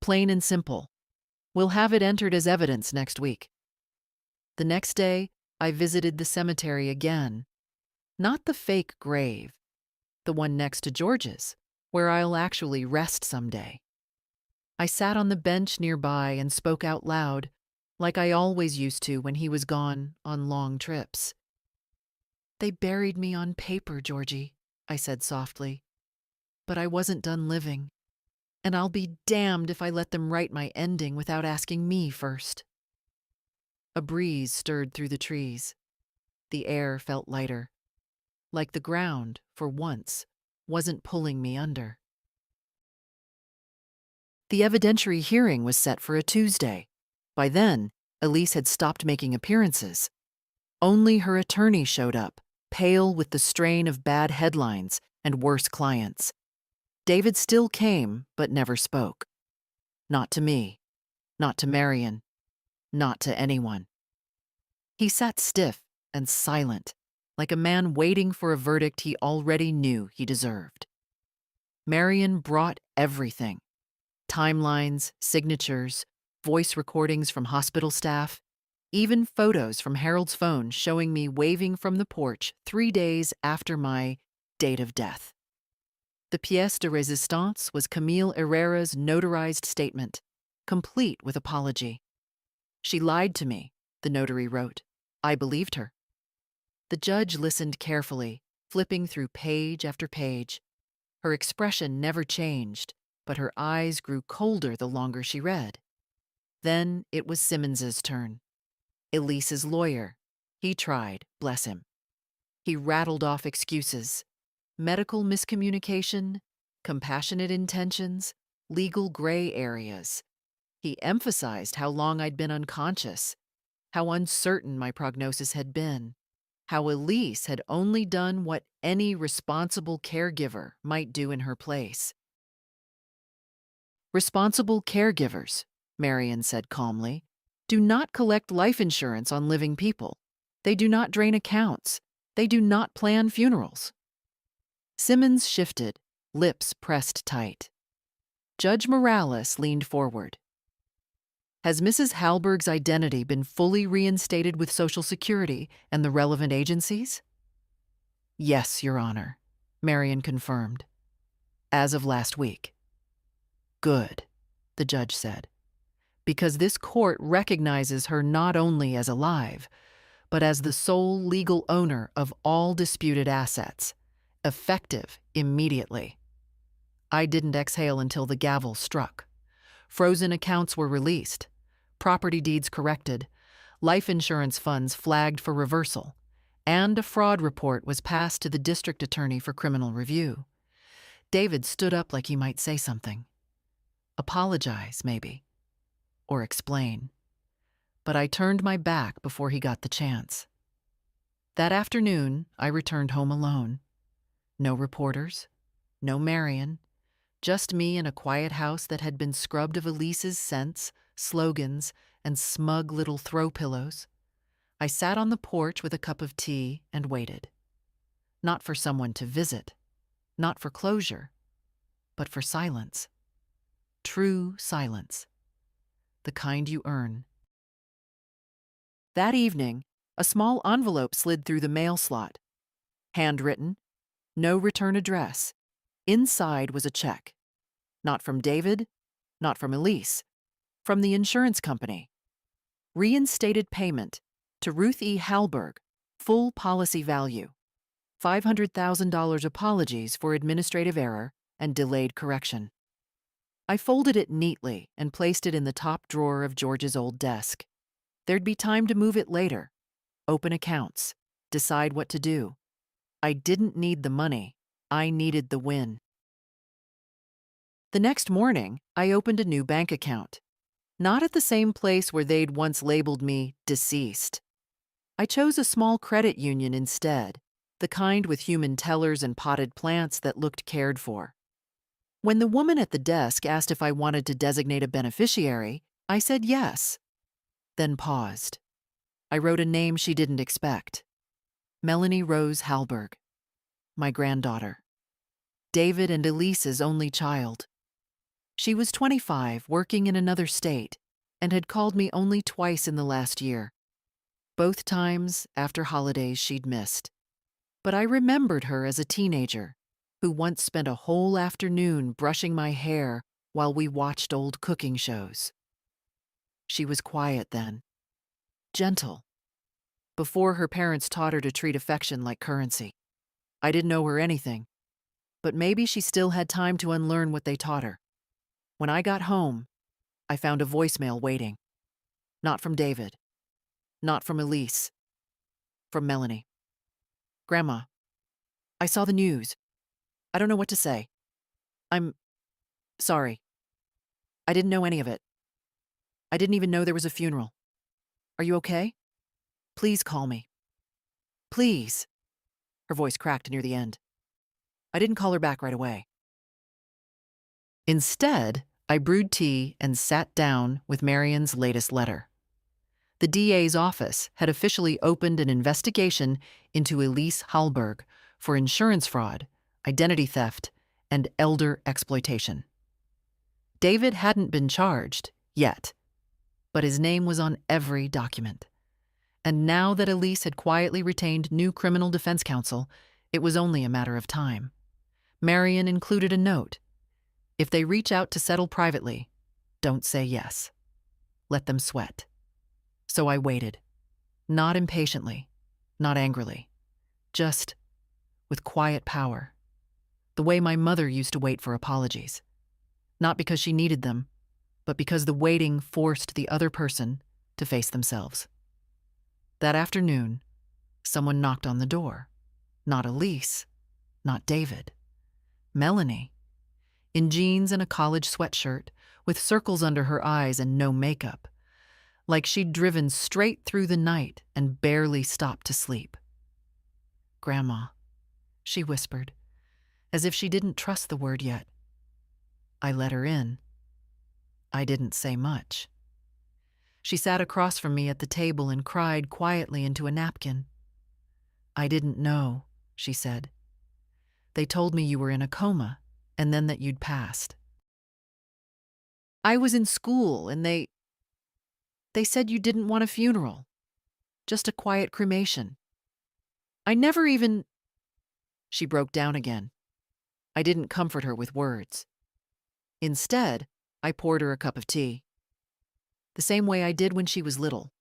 Plain and simple. We'll have it entered as evidence next week. The next day, I visited the cemetery again. Not the fake grave, the one next to George's, where I'll actually rest someday. I sat on the bench nearby and spoke out loud, like I always used to when he was gone on long trips. They buried me on paper, Georgie, I said softly. But I wasn't done living, and I'll be damned if I let them write my ending without asking me first. A breeze stirred through the trees. The air felt lighter, like the ground, for once, wasn't pulling me under. The evidentiary hearing was set for a Tuesday. By then, Elise had stopped making appearances. Only her attorney showed up, pale with the strain of bad headlines and worse clients. David still came, but never spoke. Not to me, not to Marion, not to anyone. He sat stiff and silent, like a man waiting for a verdict he already knew he deserved. Marion brought everything. Timelines, signatures, voice recordings from hospital staff, even photos from Harold's phone showing me waving from the porch 3 days after my date of death. The pièce de résistance was Camille Herrera's notarized statement, complete with apology. She lied to me, the notary wrote. I believed her. The judge listened carefully, flipping through page after page. Her expression never changed, but her eyes grew colder the longer she read. Then it was Simmons's turn. Elise's lawyer. He tried, bless him. He rattled off excuses. Medical miscommunication, compassionate intentions, legal gray areas. He emphasized how long I'd been unconscious, how uncertain my prognosis had been, how Elise had only done what any responsible caregiver might do in her place. Responsible caregivers, Marion said calmly, do not collect life insurance on living people. They do not drain accounts. They do not plan funerals. Simmons shifted, lips pressed tight. Judge Morales leaned forward. Has Mrs. Halberg's identity been fully reinstated with Social Security and the relevant agencies? Yes, Your Honor, Marion confirmed. As of last week. Good, the judge said, because this court recognizes her not only as alive, but as the sole legal owner of all disputed assets, effective immediately. I didn't exhale until the gavel struck. Frozen accounts were released, property deeds corrected, life insurance funds flagged for reversal, and a fraud report was passed to the district attorney for criminal review. David stood up like he might say something. Apologize, maybe. Or explain. But I turned my back before he got the chance. That afternoon, I returned home alone. No reporters, no Marion, just me in a quiet house that had been scrubbed of Elise's scents, slogans, and smug little throw pillows. I sat on the porch with a cup of tea and waited. Not for someone to visit, not for closure, but for silence. True silence. The kind you earn. That evening, a small envelope slid through the mail slot. Handwritten, no return address. Inside was a check. Not from David, not from Elise, from the insurance company. Reinstated payment to Ruth E. Halberg, full policy value. $500,000 apologies for administrative error and delayed correction. I folded it neatly and placed it in the top drawer of George's old desk. There'd be time to move it later, open accounts, decide what to do. I didn't need the money, I needed the win. The next morning, I opened a new bank account. Not at the same place where they'd once labeled me deceased. I chose a small credit union instead, the kind with human tellers and potted plants that looked cared for. When the woman at the desk asked if I wanted to designate a beneficiary, I said yes, then paused. I wrote a name she didn't expect. Melanie Rose Halberg, my granddaughter. David and Elise's only child. She was 25, working in another state, and had called me only twice in the last year. Both times after holidays she'd missed. But I remembered her as a teenager who once spent a whole afternoon brushing my hair while we watched old cooking shows. She was quiet then, gentle, before her parents taught her to treat affection like currency. I didn't know her anything, but maybe she still had time to unlearn what they taught her. When I got home, I found a voicemail waiting. Not from David, not from Elise, from Melanie. Grandma, I saw the news. I don't know what to say. I'm sorry. I didn't know any of it. I didn't even know there was a funeral. Are you okay? Please call me. Please. Her voice cracked near the end. I didn't call her back right away. Instead, I brewed tea and sat down with Marion's latest letter. The DA's office had officially opened an investigation into Elise Halberg for insurance fraud, identity theft, and elder exploitation. David hadn't been charged yet, but his name was on every document. And now that Elise had quietly retained new criminal defense counsel, it was only a matter of time. Marion included a note. If they reach out to settle privately, don't say yes. Let them sweat. So I waited. Not impatiently, not angrily. Just with quiet power. The way my mother used to wait for apologies. Not because she needed them, but because the waiting forced the other person to face themselves. That afternoon, someone knocked on the door. Not Elise, not David. Melanie. In jeans and a college sweatshirt, with circles under her eyes and no makeup. Like she'd driven straight through the night and barely stopped to sleep. Grandma, she whispered, as if she didn't trust the word yet. I let her in. I didn't say much. She sat across from me at the table and cried quietly into a napkin. I didn't know, she said. They told me you were in a coma, and then that you'd passed. I was in school, and they said you didn't want a funeral, just a quiet cremation. I never even... She broke down again. I didn't comfort her with words. Instead, I poured her a cup of tea. The same way I did when she was little.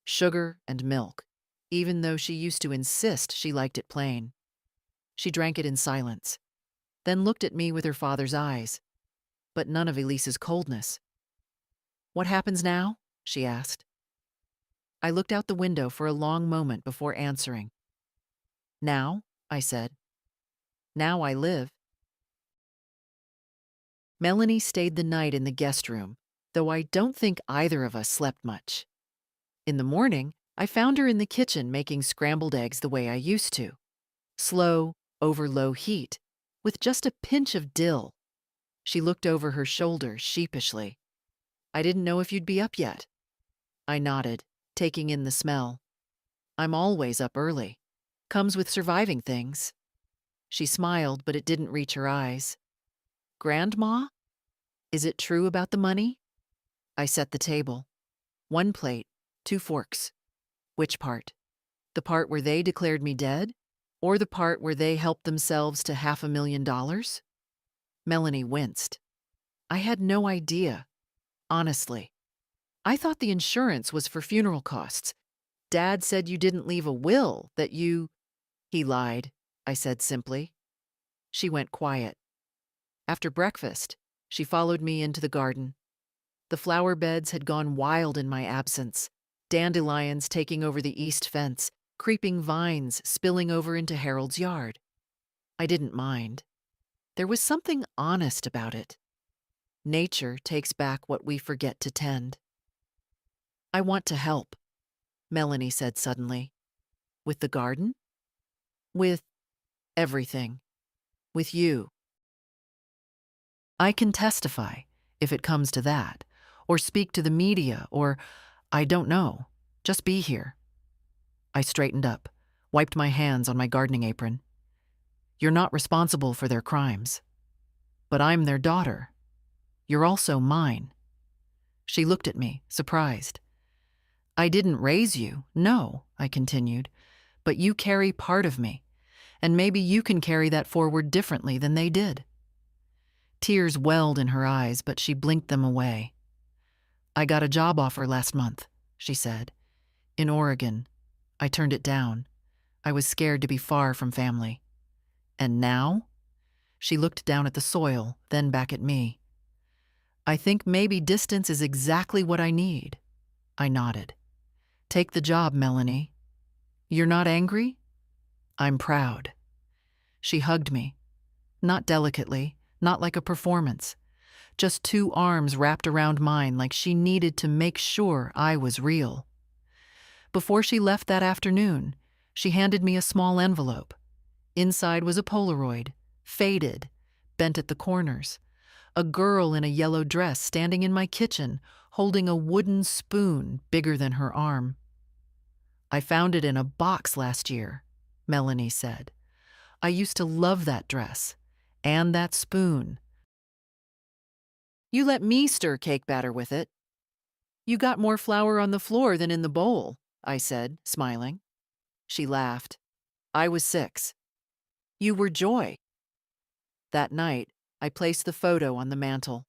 Sugar and milk, even though she used to insist she liked it plain. She drank it in silence, then looked at me with her father's eyes, but none of Elise's coldness. What happens now? She asked. I looked out the window for a long moment before answering. Now, I said. Now I live. Melanie stayed the night in the guest room, though I don't think either of us slept much. In the morning, I found her in the kitchen making scrambled eggs the way I used to. Slow, over low heat, with just a pinch of dill. She looked over her shoulder sheepishly. I didn't know if you'd be up yet. I nodded, taking in the smell. I'm always up early. Comes with surviving things. She smiled, but it didn't reach her eyes. Grandma? Is it true about the money? I set the table. 1 plate, 2 forks. Which part? The part where they declared me dead? Or the part where they helped themselves to $500,000? Melanie winced. I had no idea, honestly. I thought the insurance was for funeral costs. Dad said you didn't leave a will, that you— He lied, I said simply. She went quiet. After breakfast, she followed me into the garden. The flower beds had gone wild in my absence, dandelions taking over the east fence, creeping vines spilling over into Harold's yard. I didn't mind. There was something honest about it. Nature takes back what we forget to tend. I want to help, Melanie said suddenly. With the garden? With everything. With you. I can testify, if it comes to that, or speak to the media, or, I don't know, just be here. I straightened up, wiped my hands on my gardening apron. You're not responsible for their crimes. But I'm their daughter. You're also mine. She looked at me, surprised. I didn't raise you, no, I continued, but you carry part of me, and maybe you can carry that forward differently than they did. Tears welled in her eyes, but she blinked them away. I got a job offer last month, she said. In Oregon. I turned it down. I was scared to be far from family. And now? She looked down at the soil, then back at me. I think maybe distance is exactly what I need. I nodded. Take the job, Melanie. You're not angry? I'm proud. She hugged me. Not delicately, not like a performance. Just 2 arms wrapped around mine like she needed to make sure I was real. Before she left that afternoon, she handed me a small envelope. Inside was a Polaroid, faded, bent at the corners. A girl in a yellow dress standing in my kitchen, holding a wooden spoon bigger than her arm. I found it in a box last year, Melanie said. I used to love that dress, and that spoon. You let me stir cake batter with it. You got more flour on the floor than in the bowl, I said, smiling. She laughed. I was 6. You were joy. That night, I placed the photo on the mantel,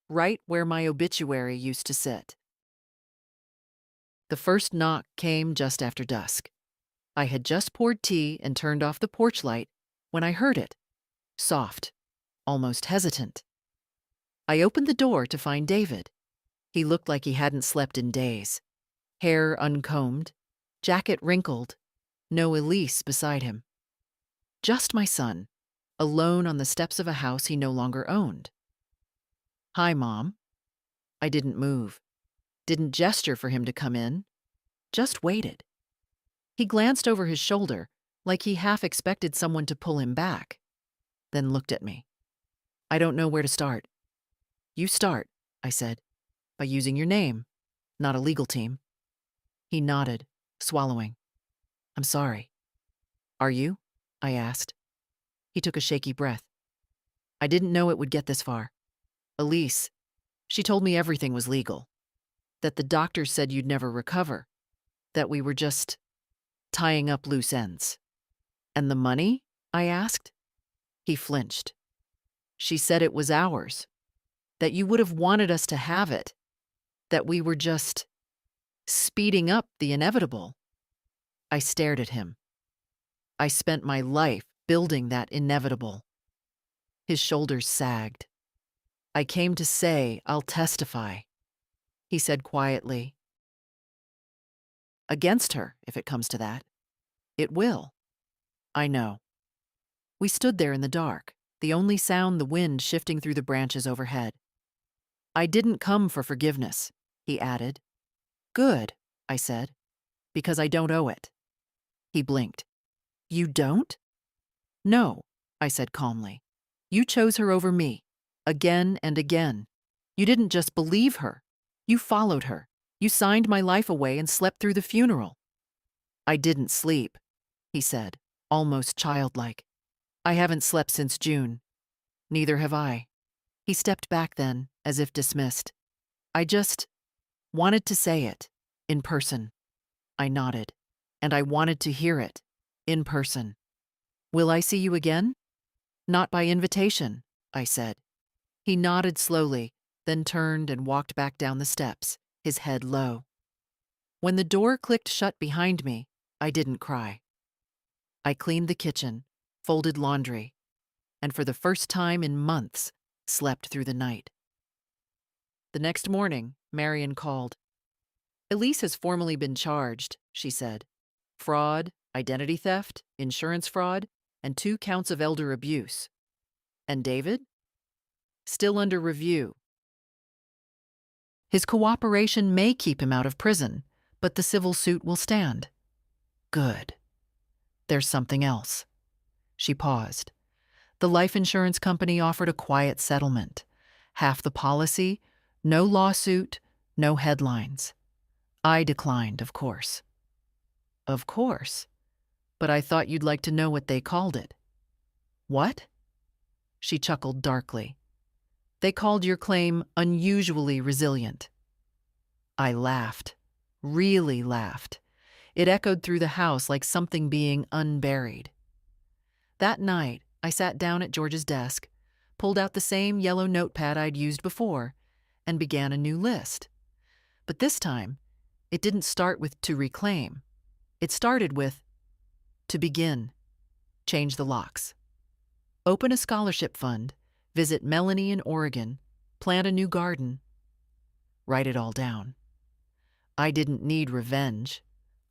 right where my obituary used to sit. The first knock came just after dusk. I had just poured tea and turned off the porch light when I heard it, soft, almost hesitant. I opened the door to find David. He looked like he hadn't slept in days. Hair uncombed, jacket wrinkled, no Elise beside him. Just my son, alone on the steps of a house he no longer owned. Hi, Mom. I didn't move, didn't gesture for him to come in, just waited. He glanced over his shoulder like he half expected someone to pull him back, then looked at me. I don't know where to start. You start, I said, by using your name, not a legal team. He nodded, swallowing. I'm sorry. Are you? I asked. He took a shaky breath. I didn't know it would get this far. Elise, she told me everything was legal. That the doctors said you'd never recover. That we were just tying up loose ends. And the money? I asked. He flinched. She said it was ours. That you would have wanted us to have it. That we were just speeding up the inevitable. I stared at him. I spent my life building that inevitable. His shoulders sagged. I came to say I'll testify, he said quietly. Against her, if it comes to that. It will. I know. We stood there in the dark, the only sound the wind shifting through the branches overhead. I didn't come for forgiveness, he added. Good, I said, because I don't owe it. He blinked. You don't? No, I said calmly. You chose her over me, again and again. You didn't just believe her. You followed her. You signed my life away and slept through the funeral. I didn't sleep, he said, almost childlike. I haven't slept since June. Neither have I. He stepped back then, as if dismissed. I just wanted to say it, in person. I nodded, and I wanted to hear it, in person. Will I see you again? Not by invitation, I said. He nodded slowly, then turned and walked back down the steps, his head low. When the door clicked shut behind me, I didn't cry. I cleaned the kitchen, folded laundry, and for the first time in months, slept through the night. The next morning, Marion called. Elise has formally been charged, she said. Fraud, identity theft, insurance fraud, and 2 counts of elder abuse. And David? Still under review. His cooperation may keep him out of prison, but the civil suit will stand. Good. There's something else. She paused. The life insurance company offered a quiet settlement. Half the policy, no lawsuit, no headlines. I declined, of course. Of course. But I thought you'd like to know what they called it. What? She chuckled darkly. They called your claim unusually resilient. I laughed. Really laughed. It echoed through the house like something being unburied. That night, I sat down at George's desk, pulled out the same yellow notepad I'd used before, and began a new list. But this time, it didn't start with to reclaim. It started with to begin. Change the locks. Open a scholarship fund, visit Melanie in Oregon, plant a new garden. Write it all down. I didn't need revenge.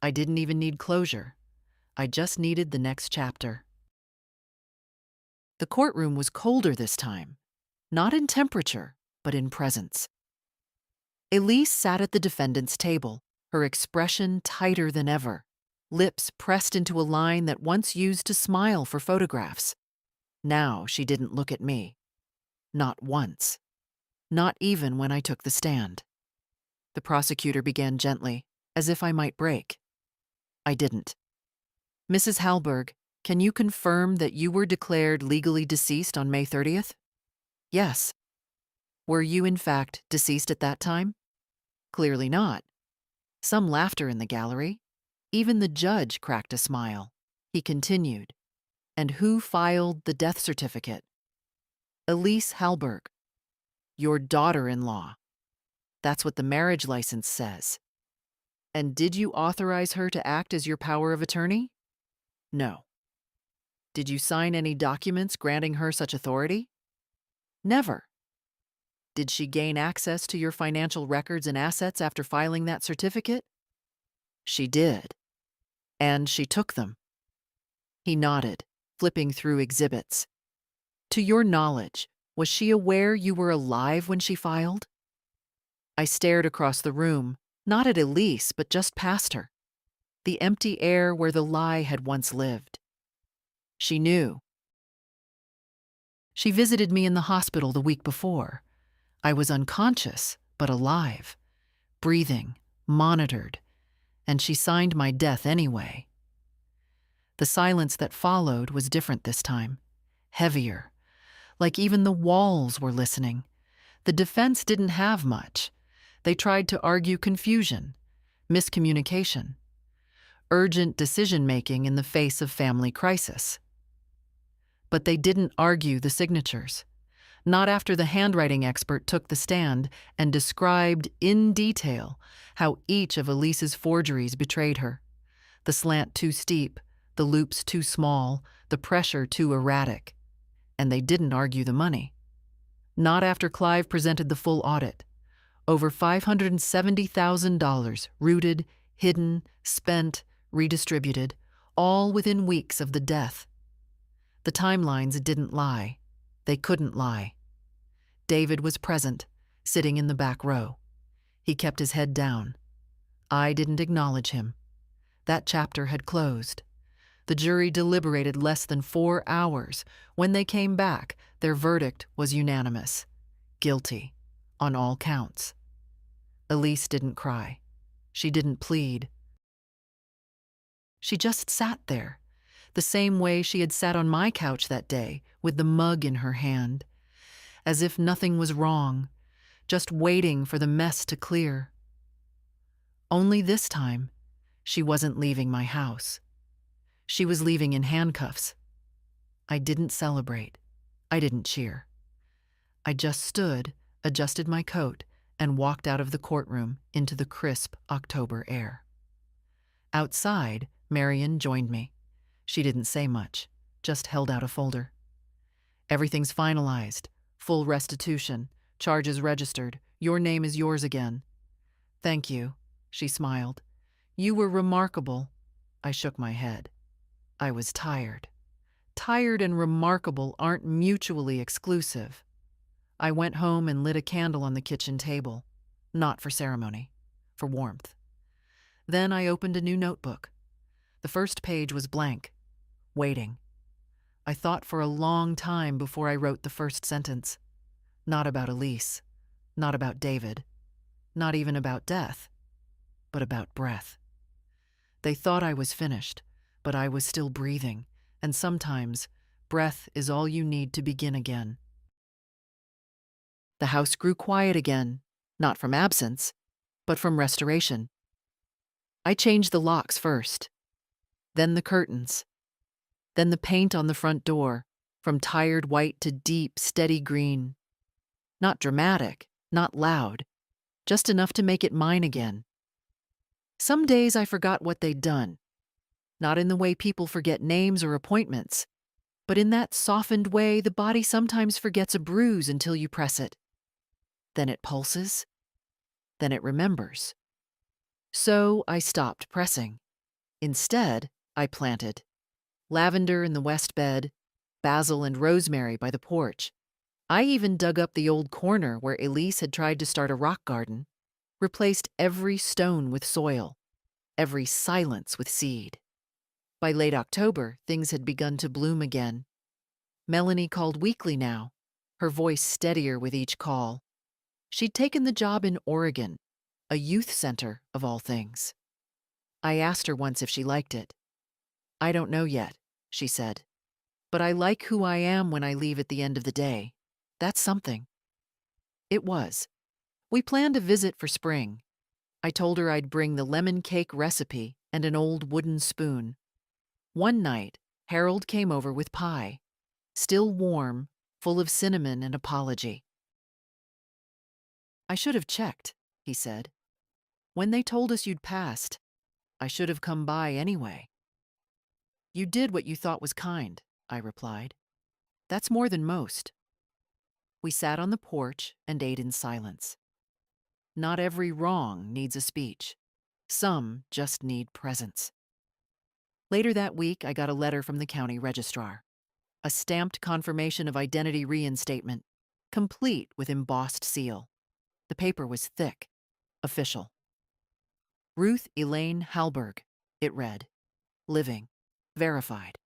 I didn't even need closure. I just needed the next chapter. The courtroom was colder this time, not in temperature, but in presence. Elise sat at the defendant's table, her expression tighter than ever, lips pressed into a line that once used to smile for photographs. Now she didn't look at me. Not once. Not even when I took the stand. The prosecutor began gently, as if I might break. I didn't. Mrs. Hallberg, can you confirm that you were declared legally deceased on May 30th? Yes. Were you, in fact, deceased at that time? Clearly not. Some laughter in the gallery. Even the judge cracked a smile. He continued. And who filed the death certificate? Elise Hallberg. Your daughter-in-law. That's what the marriage license says. And did you authorize her to act as your power of attorney? No. Did you sign any documents granting her such authority? Never. Did she gain access to your financial records and assets after filing that certificate? She did. And she took them. He nodded, flipping through exhibits. To your knowledge, was she aware you were alive when she filed? I stared across the room, not at Elise, but just past her. The empty air where the lie had once lived. She knew. She visited me in the hospital the week before. I was unconscious, but alive, breathing, monitored, and she signed my death anyway. The silence that followed was different this time, heavier, like even the walls were listening. The defense didn't have much. They tried to argue confusion, miscommunication, urgent decision-making in the face of family crisis. But they didn't argue the signatures. Not after the handwriting expert took the stand and described in detail how each of Elise's forgeries betrayed her. The slant too steep, the loops too small, the pressure too erratic. And they didn't argue the money. Not after Clive presented the full audit. Over $570,000 rooted, hidden, spent, redistributed, all within weeks of the death. The timelines didn't lie. They couldn't lie. David was present, sitting in the back row. He kept his head down. I didn't acknowledge him. That chapter had closed. The jury deliberated less than 4 hours. When they came back, their verdict was unanimous. Guilty, on all counts. Elise didn't cry. She didn't plead. She just sat there, the same way she had sat on my couch that day, with the mug in her hand. as if nothing was wrong, just waiting for the mess to clear. Only this time, she wasn't leaving my house. She was leaving in handcuffs. I didn't celebrate. I didn't cheer. I just stood, adjusted my coat, and walked out of the courtroom into the crisp October air. Outside, Marion joined me. She didn't say much, just held out a folder. Everything's finalized. Full restitution. Charges registered. Your name is yours again. Thank you, she smiled. You were remarkable. I shook my head. I was tired. Tired and remarkable aren't mutually exclusive. I went home and lit a candle on the kitchen table. Not for ceremony, for warmth. Then I opened a new notebook. The first page was blank, waiting. I thought for a long time before I wrote the first sentence. Not about Elise, not about David, not even about death, but about breath. They thought I was finished, but I was still breathing, and sometimes breath is all you need to begin again. The house grew quiet again, not from absence, but from restoration. I changed the locks first, then the curtains, then the paint on the front door, from tired white to deep, steady green. Not dramatic, not loud, just enough to make it mine again. Some days I forgot what they'd done, not in the way people forget names or appointments, but in that softened way the body sometimes forgets a bruise until you press it. Then it pulses, then it remembers. So I stopped pressing. Instead, I planted lavender in the west bed, basil and rosemary by the porch. I even dug up the old corner where Elise had tried to start a rock garden, replaced every stone with soil, every silence with seed. By late October, things had begun to bloom again. Melanie called weekly now, her voice steadier with each call. She'd taken the job in Oregon, a youth center of all things. I asked her once if she liked it. I don't know yet, she said, but I like who I am when I leave at the end of the day. That's something. It was. We planned a visit for spring. I told her I'd bring the lemon cake recipe and an old wooden spoon. One night, Harold came over with pie, still warm, full of cinnamon and apology. I should have checked, he said. When they told us you'd passed, I should have come by anyway. You did what you thought was kind, I replied. That's more than most. We sat on the porch and ate in silence. Not every wrong needs a speech. Some just need presence. Later that week, I got a letter from the county registrar. A stamped confirmation of identity reinstatement, complete with embossed seal. The paper was thick, official. Ruth Elaine Halberg, it read. Living. Verified.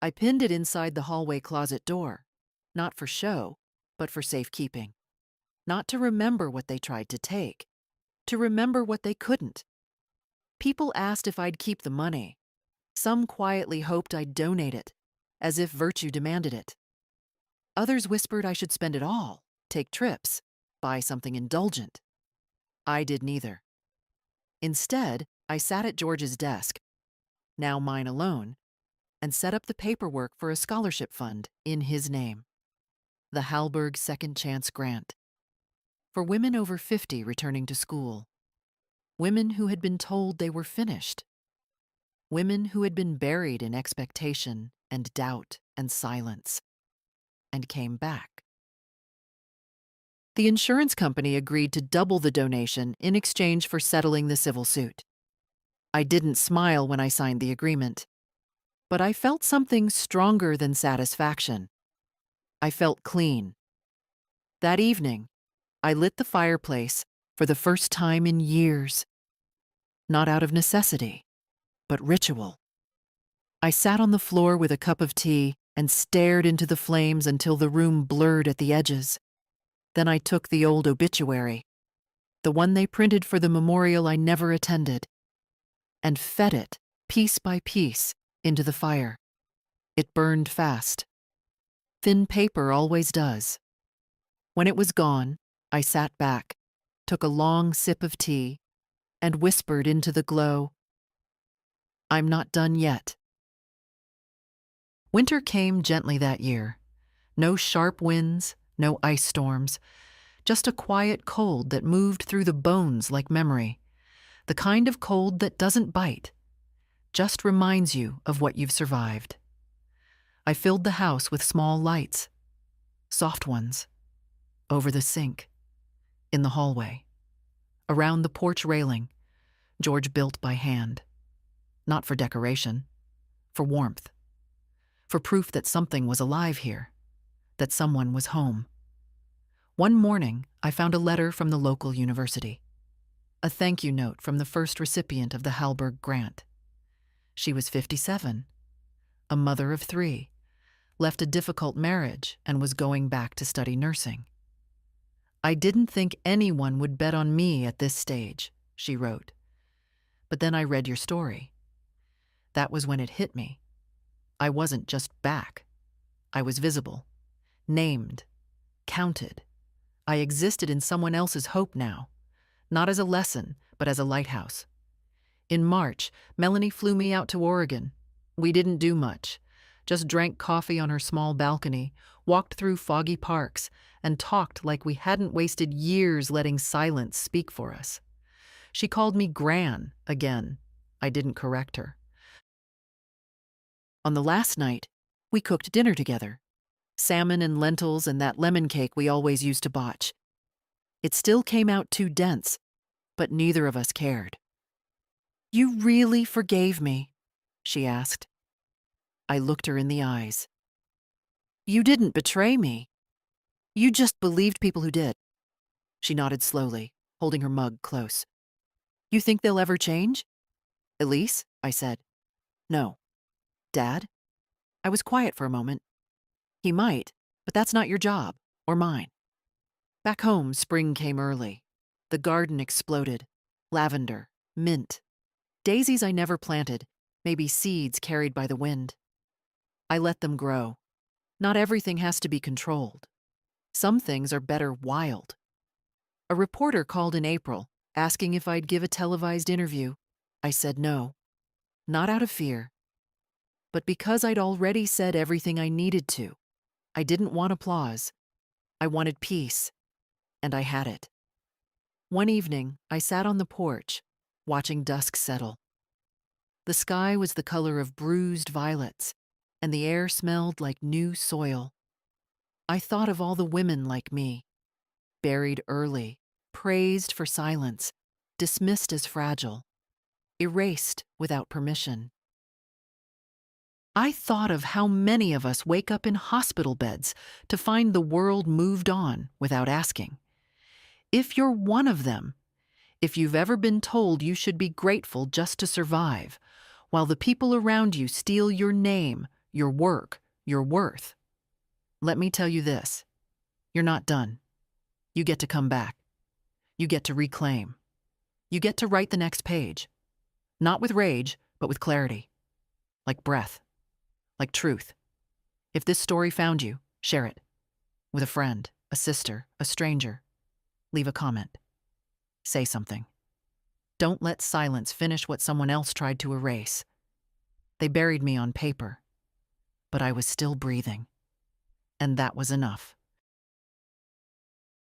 I pinned it inside the hallway closet door, not for show, but for safekeeping. Not to remember what they tried to take, to remember what they couldn't. People asked if I'd keep the money. Some quietly hoped I'd donate it, as if virtue demanded it. Others whispered I should spend it all, take trips, buy something indulgent. I did neither. Instead, I sat at George's desk, now mine alone, and set up the paperwork for a scholarship fund in his name. The Halberg Second Chance Grant. For women over 50 returning to school. Women who had been told they were finished. Women who had been buried in expectation and doubt and silence, and came back. The insurance company agreed to double the donation in exchange for settling the civil suit. I didn't smile when I signed the agreement, but I felt something stronger than satisfaction. I felt clean. That evening, I lit the fireplace for the first time in years. Not out of necessity, but ritual. I sat on the floor with a cup of tea and stared into the flames until the room blurred at the edges. Then I took the old obituary, the one they printed for the memorial I never attended, and fed it, piece by piece, into the fire. It burned fast. Thin paper always does. When it was gone, I sat back, took a long sip of tea, and whispered into the glow, "I'm not done yet." Winter came gently that year. No sharp winds, no ice storms, just a quiet cold that moved through the bones like memory. The kind of cold that doesn't bite, just reminds you of what you've survived. I filled the house with small lights, soft ones, over the sink, in the hallway, around the porch railing, George built by hand. Not for decoration, for warmth, for proof that something was alive here, that someone was home. One morning, I found a letter from the local university, a thank you note from the first recipient of the Halberg grant. She was 57, a mother of 3, left a difficult marriage and was going back to study nursing. "I didn't think anyone would bet on me at this stage," she wrote. "But then I read your story. That was when it hit me. I wasn't just back. I was visible, named, counted. I existed in someone else's hope now, not as a lesson, but as a lighthouse." In March, Melanie flew me out to Oregon. We didn't do much, just drank coffee on her small balcony, walked through foggy parks, and talked like we hadn't wasted years letting silence speak for us. She called me Gran again. I didn't correct her. On the last night, we cooked dinner together. Salmon and lentils and that lemon cake we always used to botch. It still came out too dense, but neither of us cared. "You really forgave me?" she asked. I looked her in the eyes. "You didn't betray me. You just believed people who did." She nodded slowly, holding her mug close. "You think they'll ever change?" "Elise?" I said. "No." "Dad?" I was quiet for a moment. "He might, but that's not your job, or mine." Back home, spring came early. The garden exploded. Lavender, mint. Daisies I never planted, maybe seeds carried by the wind. I let them grow. Not everything has to be controlled. Some things are better wild. A reporter called in April, asking if I'd give a televised interview. I said no. Not out of fear, but because I'd already said everything I needed to. I didn't want applause. I wanted peace, and I had it. One evening, I sat on the porch, watching dusk settle. The sky was the color of bruised violets, and the air smelled like new soil. I thought of all the women like me, buried early, praised for silence, dismissed as fragile, erased without permission. I thought of how many of us wake up in hospital beds to find the world moved on without asking. If you're one of them, if you've ever been told you should be grateful just to survive, while the people around you steal your name, your work, your worth, let me tell you this: you're not done. You get to come back. You get to reclaim. You get to write the next page. Not with rage, but with clarity. Like breath. Like truth. If this story found you, share it. With a friend, a sister, a stranger. Leave a comment. Say something. Don't let silence finish what someone else tried to erase. They buried me on paper, but I was still breathing. And that was enough.